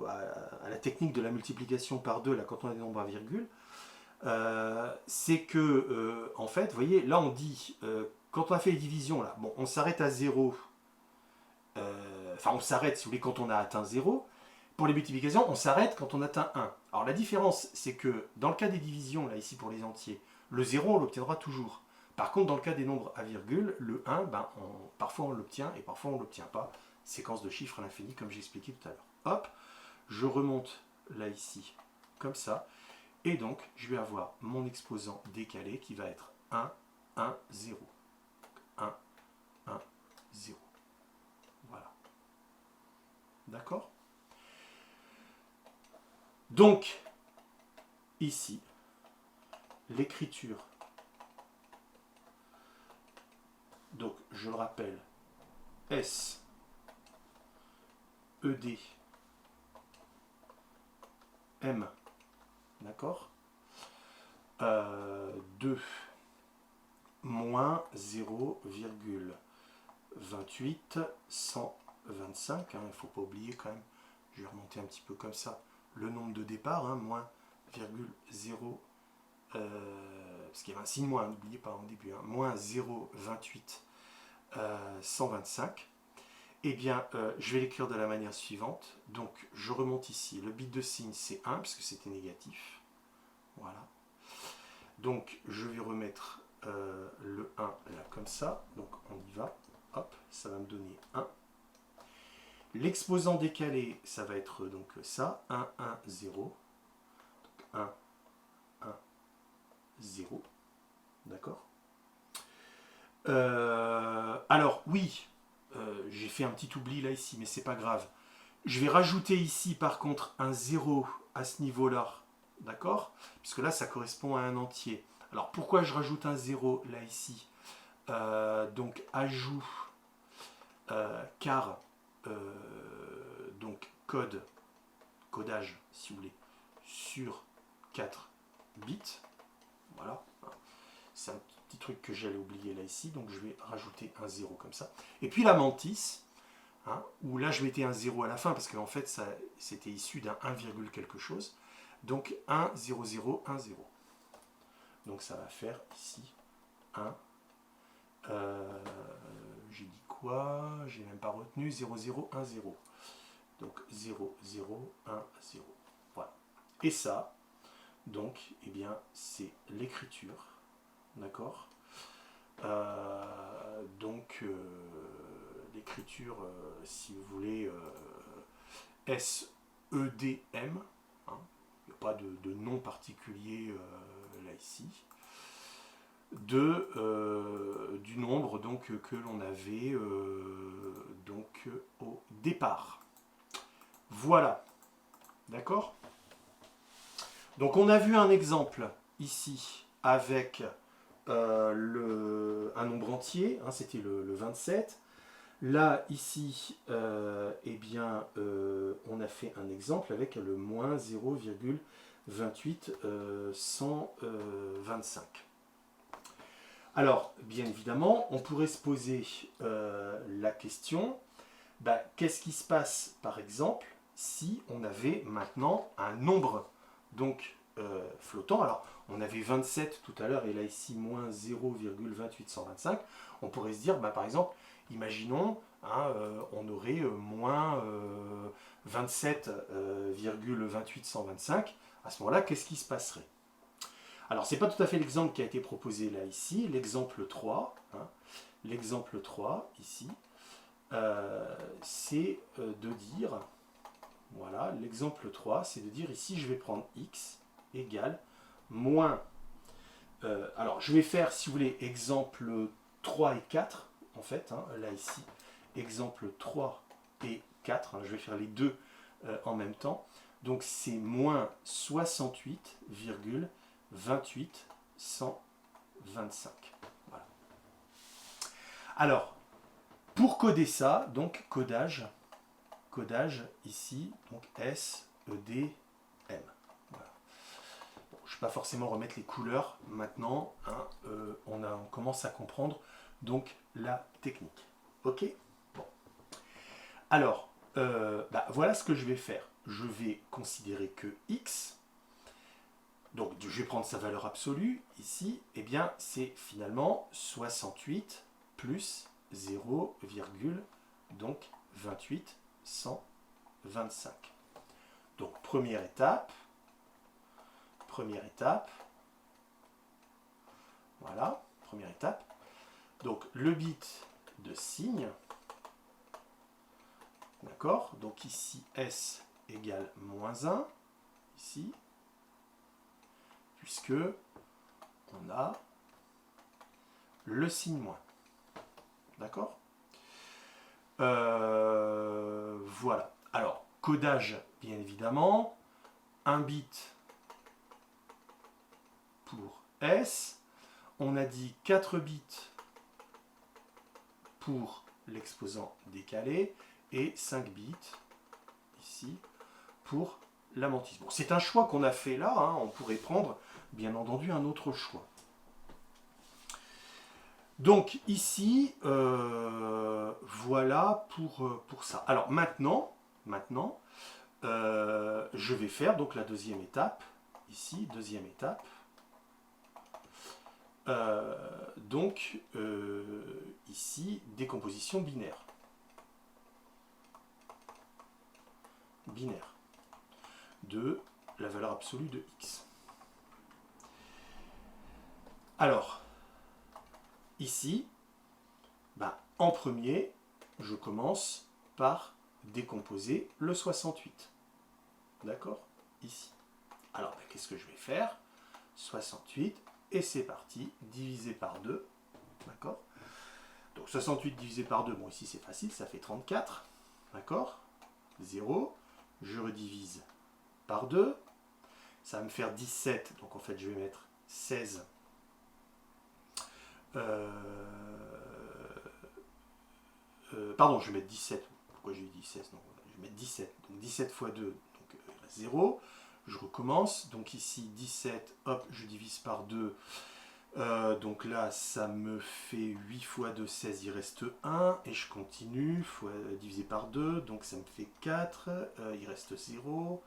à la technique de la multiplication par 2, là, quand on a des nombres à virgule. C'est que, en fait, vous voyez, là, on dit, quand on a fait les divisions, là, bon, on s'arrête à 0. Enfin, on s'arrête, si vous voulez, quand on a atteint 0. Pour les multiplications, on s'arrête quand on atteint 1. Alors la différence, c'est que dans le cas des divisions, là ici pour les entiers, le 0 on l'obtiendra toujours. Par contre, dans le cas des nombres à virgule, le 1, ben, parfois on l'obtient et parfois on ne l'obtient pas. Séquence de chiffres à l'infini comme j'ai expliqué tout à l'heure. Hop, je remonte là ici, comme ça. Et donc, je vais avoir mon exposant décalé qui va être 1, 1, 0. 1, 1, 0. Voilà. D'accord ? Donc, ici, l'écriture, donc je le rappelle, S, E, D, M, d'accord, 2, moins 0,28, 125, hein, il ne faut pas oublier quand même, je vais remonter un petit peu comme ça, le nombre de départ, hein, moins 0, parce qu'il y avait un signe moins, n'oubliez pas en début, hein, moins 0,28, 125, eh bien, je vais l'écrire de la manière suivante. Donc, je remonte ici. Le bit de signe, c'est 1, puisque c'était négatif. Voilà. Donc, je vais remettre le 1 là, comme ça. Donc, on y va. Hop, ça va me donner 1. L'exposant décalé, ça va être donc ça. 1, 1, 0. Donc, 1, 1, 0. D'accord. Alors, oui, j'ai fait un petit oubli là ici, mais c'est pas grave. Je vais rajouter ici par contre un 0 à ce niveau-là, d'accord? Puisque là ça correspond à un entier. Alors pourquoi je rajoute un 0 là ici? Donc ajout, car, donc codage si vous voulez, sur 4 bits. Voilà. C'est un petit truc que j'allais oublier là ici, donc je vais rajouter un 0 comme ça. Et puis la mantis, hein, où là je mettais un 0 à la fin, parce qu'en fait c'était issu d'un 1, quelque chose. Donc 1, 0, 0, 1, 0. Donc ça va faire ici 1. J'ai dit quoi? J'ai même pas retenu 0, 0, 1, 0. Donc 0, 0, 1, 0. Voilà. Et ça, donc, eh bien, c'est l'écriture. D'accord. Donc l'écriture, si vous voulez, S-E-D-M, hein, il n'y a pas de nom particulier là ici, du nombre donc, que l'on avait donc, au départ. Voilà, d'accord. Donc on a vu un exemple ici avec un nombre entier, hein, c'était le 27. Là, ici, eh bien, on a fait un exemple avec le moins 0,28 125. Alors, bien évidemment, on pourrait se poser la question, bah, qu'est-ce qui se passe, par exemple, si on avait maintenant un nombre donc, flottant? Alors, on avait 27 tout à l'heure, et là, ici, moins 0,28 125. On pourrait se dire, bah, par exemple, imaginons hein, on aurait moins 27,28125. À ce moment-là, qu'est-ce qui se passerait? Alors, ce n'est pas tout à fait l'exemple qui a été proposé là, ici. L'exemple 3, hein, l'exemple 3, ici, c'est de dire, voilà, l'exemple 3, c'est de dire ici, je vais prendre x égale moins, alors je vais faire, si vous voulez, exemple 3 et 4, en fait, hein, là ici, exemple 3 et 4, hein, je vais faire les deux en même temps, donc c'est moins 68,28125. Voilà. Alors, pour coder ça, donc codage ici, donc S, E, D, M. Voilà. Bon, je ne vais pas forcément remettre les couleurs maintenant, hein, on commence à comprendre donc la technique. Ok. Bon. Alors, voilà ce que je vais faire. Je vais considérer que X, donc je vais prendre sa valeur absolue ici, et bien c'est finalement 68 plus 0, donc 28, 125. Donc première étape, voilà, première étape. Donc le bit de signe, d'accord, donc ici S égale moins 1, ici, puisque on a le signe moins. D'accord. Voilà. Alors, codage, bien évidemment. Un bit pour S. On a dit 4 bits pour l'exposant décalé et 5 bits ici pour la mantis. Bon, c'est un choix qu'on a fait là. Hein. On pourrait prendre, bien entendu, un autre choix. Donc ici, voilà pour ça. Alors maintenant, je vais faire donc la deuxième étape. Ici, deuxième étape. Donc ici, décomposition binaire. Binaire de la valeur absolue de x. Alors, ici, en premier, je commence par décomposer le 68. D'accord? Ici. Alors, qu'est-ce que je vais faire? 68, et c'est parti, divisé par 2. D'accord? Donc 68 divisé par 2, bon ici c'est facile, ça fait 34. D'accord? 0. Je redivise par 2. Ça va me faire 17, donc en fait je vais mettre 16. Pardon, je vais mettre 17. Pourquoi j'ai dit 16? Non, je vais mettre 17. Donc 17 fois 2, donc 0. Je recommence. Donc ici 17, hop, je divise par 2. Donc là, ça me fait 8 fois 2, 16, il reste 1. Et je continue, divisé par 2, donc ça me fait 4. Il reste 0.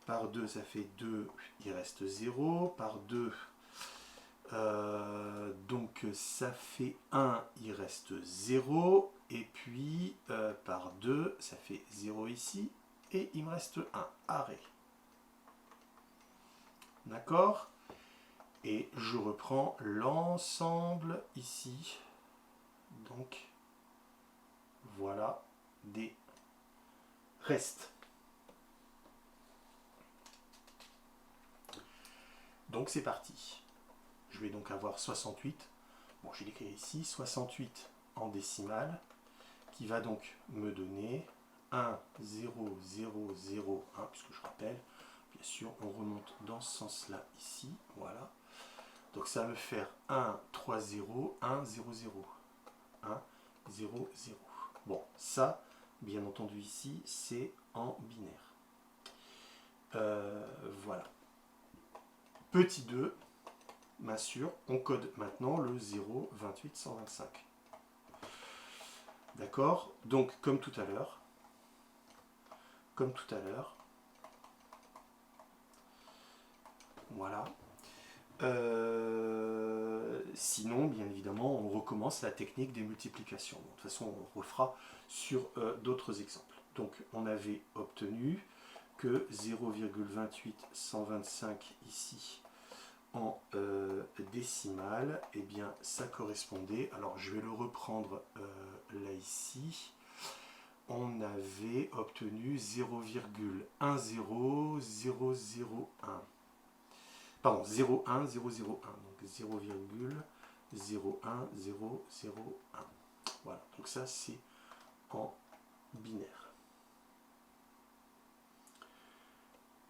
Par 2, ça fait 2, il reste 0. Par 2, donc ça fait 1, il reste 0. Et puis par 2, ça fait 0 ici. Et il me reste 1. Arrêt. D'accord? Et je reprends l'ensemble ici. Donc, voilà des restes. Donc c'est parti. Je vais donc avoir 68. Bon, je vais l'écrire ici. 68 en décimale, qui va donc me donner 1, 0, 0, 0, 1, puisque je rappelle, bien sûr, on remonte dans ce sens-là ici. Voilà. Donc ça va me faire 1, 3, 0, 1, 0, 0. 1, 0, 0. Bon, ça, bien entendu ici, c'est en binaire. Voilà. Petit 2, m'assure, on code maintenant le 0, 28, 125. D'accord? Donc, comme tout à l'heure, voilà. sinon, bien évidemment, on recommence la technique des multiplications. Bon, de toute façon, on refera sur d'autres exemples. Donc, on avait obtenu que 0,28125 ici en décimale, eh bien, ça correspondait, alors je vais le reprendre là ici, on avait obtenu 0,10001. Pardon, 0,1001. Donc 0,01001. Voilà, donc ça c'est en binaire.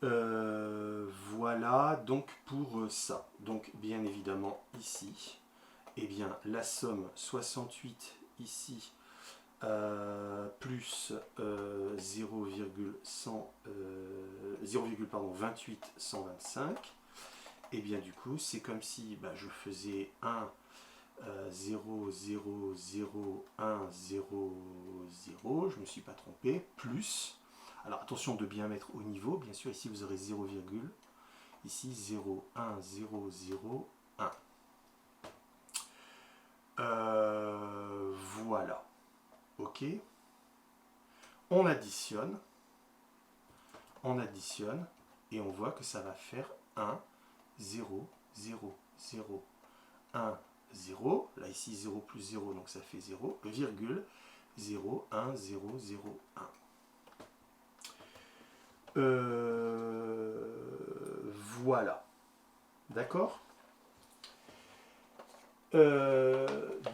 Voilà donc pour ça. Donc bien évidemment ici, eh bien la somme 68 ici plus 0,2825, et bien du coup c'est comme si je faisais 1 0 0 0 1 0 0, je ne me suis pas trompé, plus, alors attention de bien mettre au niveau, bien sûr ici vous aurez 0, ici 0 1 0 0 1. Voilà, ok, on additionne et on voit que ça va faire 1 0 0 0 1 0, là ici 0 plus 0, donc ça fait 0, virgule 0 1 0 0 1. Voilà, d'accord.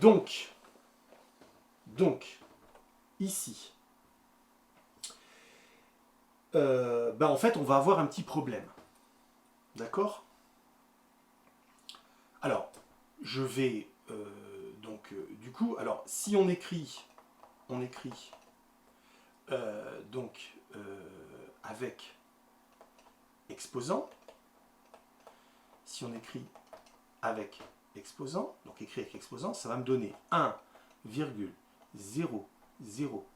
Donc ici, en fait on va avoir un petit problème, d'accord. Alors je vais du coup, alors si on écrit avec exposant, si on écrit avec exposant, donc écrit avec exposant, ça va me donner 1,00001 0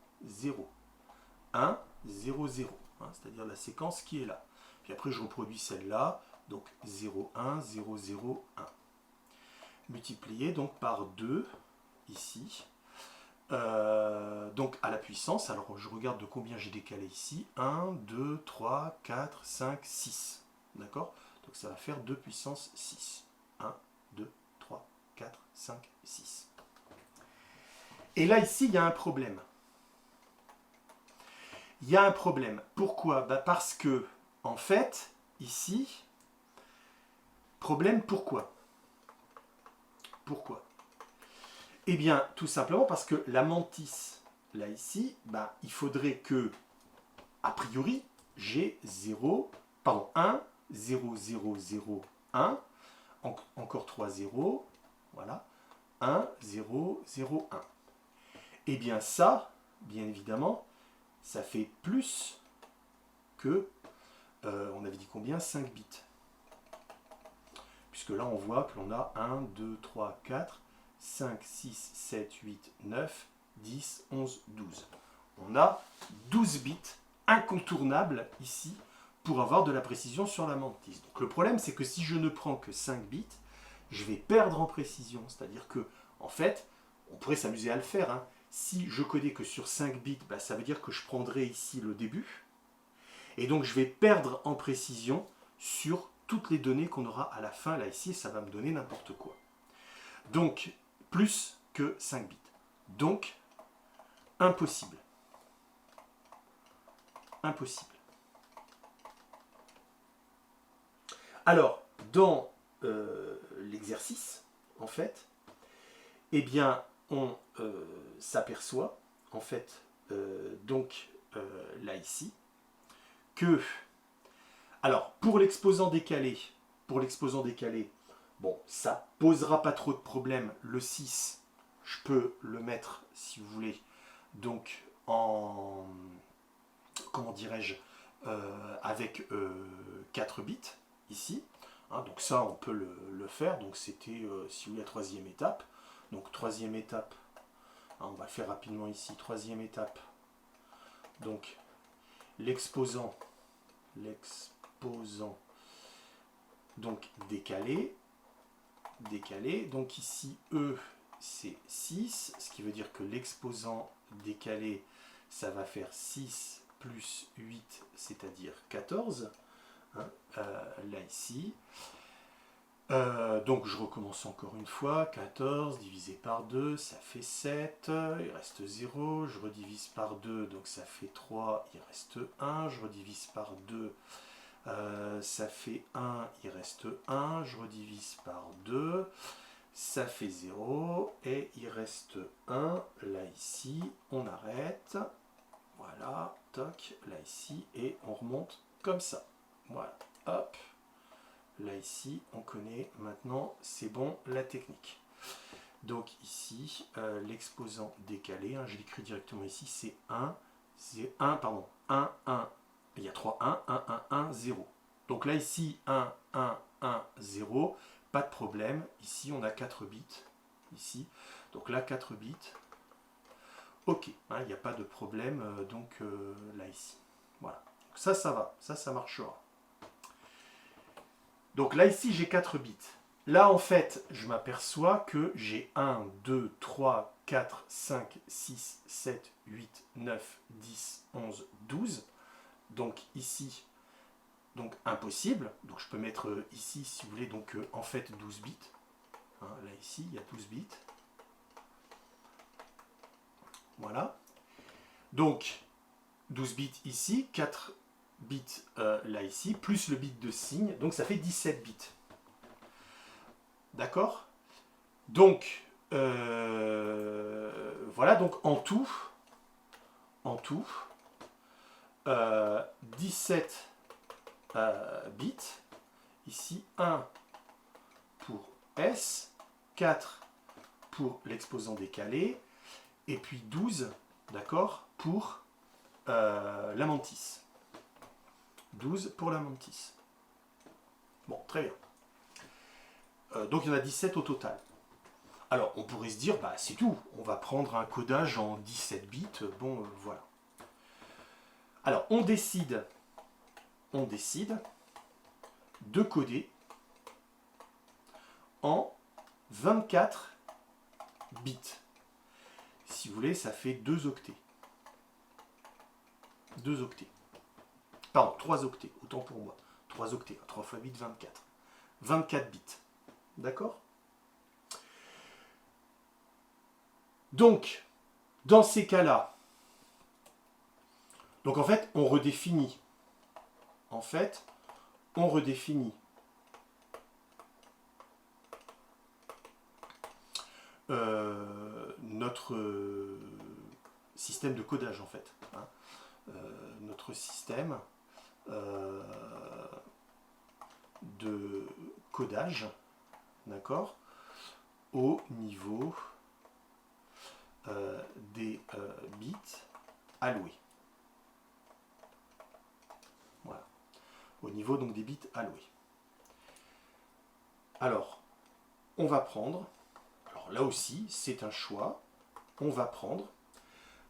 0, c'est-à-dire la séquence qui est là. Puis après je reproduis celle-là, donc 0 1 0 0 1. Multiplié donc par 2 ici. Donc à la puissance, alors je regarde de combien j'ai décalé ici, 1, 2, 3, 4, 5, 6, d'accord. Donc ça va faire 2 puissance 6, 1, 2, 3, 4, 5, 6. Et là ici il y a un problème. Il y a un problème, pourquoi? Parce que, en fait, ici, problème pourquoi? Pourquoi? Eh bien, tout simplement parce que la mantis, là ici, il faudrait que, a priori, j'ai 1, 0, 0, 0, 1, encore 3 0, voilà, 1, 0, 0, 1. Eh bien ça, bien évidemment, ça fait plus que, on avait dit combien? 5 bits. Puisque là on voit que l'on a 1, 2, 3, 4, 5, 6, 7, 8, 9, 10, 11, 12. On a 12 bits incontournables ici pour avoir de la précision sur la mantis. Donc le problème c'est que si je ne prends que 5 bits, je vais perdre en précision. C'est-à-dire que, en fait, on pourrait s'amuser à le faire. Si je codais que sur 5 bits, ça veut dire que je prendrai ici le début. Et donc je vais perdre en précision sur toutes les données qu'on aura à la fin, là ici, ça va me donner n'importe quoi. Donc, plus que 5 bits. Donc, impossible. Impossible. Alors, dans l'exercice, en fait, eh bien, on s'aperçoit, en fait, là ici, que, alors, pour l'exposant décalé, bon, ça posera pas trop de problèmes. Le 6, je peux le mettre, si vous voulez, donc en, comment dirais-je, avec 4 bits, ici. Donc ça, on peut le faire. Donc c'était, si vous voulez, la troisième étape. Donc troisième étape, on va le faire rapidement ici. Troisième étape, donc l'exposant donc décalé, décalé. Donc ici, E, c'est 6, ce qui veut dire que l'exposant décalé, ça va faire 6 plus 8, c'est-à-dire 14. Hein, là, ici. Donc je recommence encore une fois, 14 divisé par 2, ça fait 7, il reste 0, je redivise par 2, donc ça fait 3, il reste 1, je redivise par 2, ça fait 1, il reste 1, je redivise par 2, ça fait 0, et il reste 1, là ici, on arrête, voilà, toc, là ici, et on remonte comme ça, voilà, hop. Là, ici, on connaît maintenant, c'est bon, la technique. Donc ici, l'exposant décalé, hein, je l'écris directement ici, c'est 1, c'est 1, pardon, 1, 1. Il y a 3 1, 1, 1, 1, 0. Donc là, ici, 1, 1, 1, 0, pas de problème. Ici, on a 4 bits, ici. Donc là, 4 bits. Ok, hein, il n'y a pas de problème, donc là, ici. Voilà. Donc ça va, ça marchera. Donc là, ici, j'ai 4 bits. Là, en fait, je m'aperçois que j'ai 1, 2, 3, 4, 5, 6, 7, 8, 9, 10, 11, 12. Donc ici, donc impossible. Donc je peux mettre ici, si vous voulez, donc en fait 12 bits. Hein, là, ici, il y a 12 bits. Voilà. Donc, 12 bits ici, 4 bits là, ici, plus le bit de signe. Donc ça fait 17 bits. D'accord? Donc, voilà, donc en tout 17 bits. Ici, 1 pour S, 4 pour l'exposant décalé, et puis 12, d'accord, pour la mantis. 12 pour la mantis. Bon, très bien. Donc il y en a 17 au total. Alors, on pourrait se dire, bah c'est tout, on va prendre un codage en 17 bits, bon, voilà. Alors, on décide de coder en 24 bits. Si vous voulez, ça fait 2 octets. 2 octets. Pardon, 3 octets, autant pour moi. 3 octets, 3 fois 8, 24. 24 bits. D'accord? Donc, dans ces cas-là, donc en fait, on redéfinit. Notre système de codage, en fait. Hein. Notre système de codage, d'accord, au niveau des bits alloués. Voilà. Au niveau donc des bits alloués. Alors, on va prendre, alors là aussi, c'est un choix, on va prendre,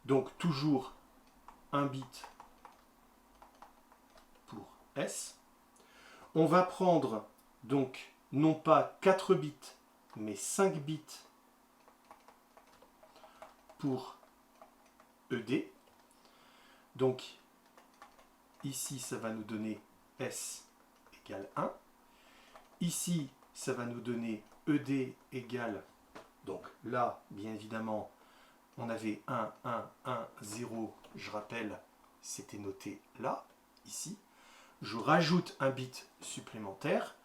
donc toujours un bit pour S. On va prendre donc non pas 4 bits, mais 5 bits pour ED. Donc ici, ça va nous donner S égale 1. Ici, ça va nous donner ED égale, donc là, bien évidemment, on avait 1, 1, 1, 0, je rappelle, c'était noté là, ici. Je rajoute un bit supplémentaire,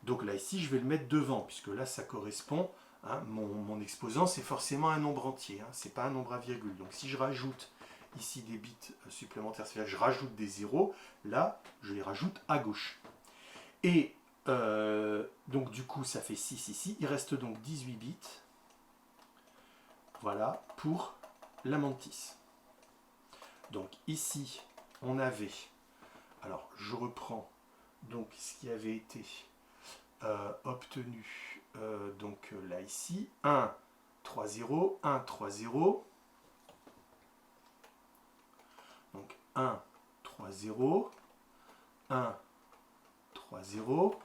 donc là, ici, je vais le mettre devant, puisque là, ça correspond, hein, mon exposant, c'est forcément un nombre entier, hein, c'est pas un nombre à virgule. Donc si je rajoute ici des bits supplémentaires, c'est-à-dire que je rajoute des zéros, là, je les rajoute à gauche. Et donc du coup, ça fait 6 ici, il reste donc 18 bits. Voilà, pour la mantis. Donc ici, on avait, alors je reprends donc ce qui avait été obtenu, donc là ici, 1, 3, 0, 1, 3, 0. Donc 1, 3, 0, 1, 3, 0.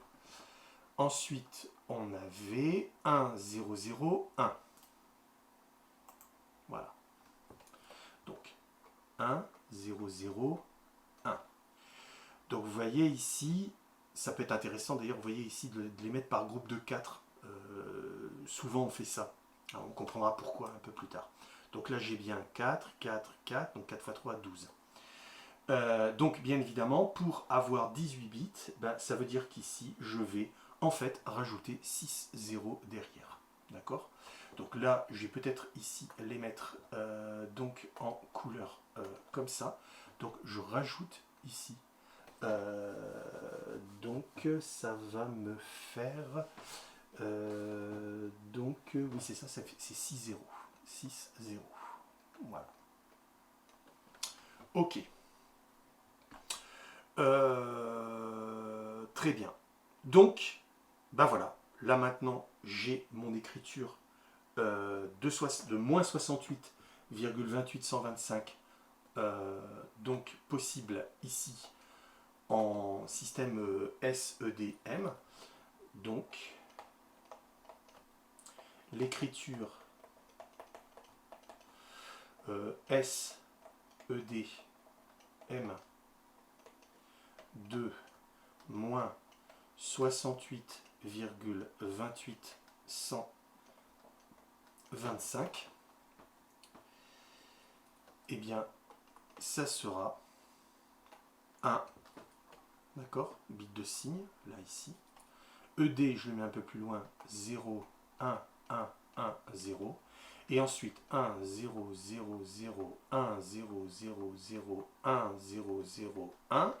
Ensuite, on avait 1, 0, 0, 1. Voilà. Donc, 1, 0, 0, 1. Donc, vous voyez ici, ça peut être intéressant d'ailleurs, vous voyez ici, de les mettre par groupe de 4. Souvent, on fait ça. Alors, on comprendra pourquoi un peu plus tard. Donc là, j'ai bien 4, 4, 4, donc 4 x 3, 12. Donc, bien évidemment, pour avoir 18 bits, ben, ça veut dire qu'ici, je vais en fait rajouter 6 zéros derrière. D'accord? Donc là, je vais peut-être ici les mettre donc en couleur comme ça. Donc, je rajoute ici. Donc, ça va me faire... oui, c'est ça, c'est 6 zéros. 6 zéros. Voilà. Ok. Très bien. Donc, ben voilà. Là maintenant, j'ai mon écriture de moins 68,28125 donc possible ici en système SEDM. Donc, l'écriture SEDM de moins 68,28125, eh bien, ça sera 1, d'accord, bit de signe, là, ici. ED, je le mets un peu plus loin, 0, 1, 1, 1, 0. Et ensuite, 1, 0, 0, 0, 1, 0, 0, 0, 1, 0, 0, 1.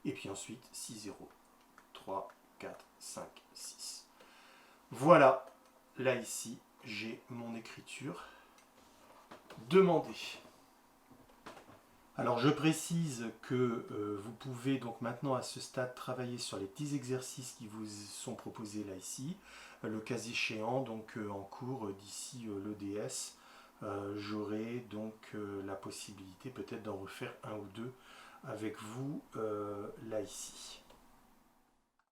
Et puis ensuite, 6, 0, 3, 4, 5, 6. Voilà, là, ici, j'ai mon écriture demandée. Alors je précise que vous pouvez donc maintenant à ce stade travailler sur les petits exercices qui vous sont proposés là ici. Le cas échéant, donc en cours d'ici l'EDS, j'aurai donc la possibilité peut-être d'en refaire un ou deux avec vous là ici.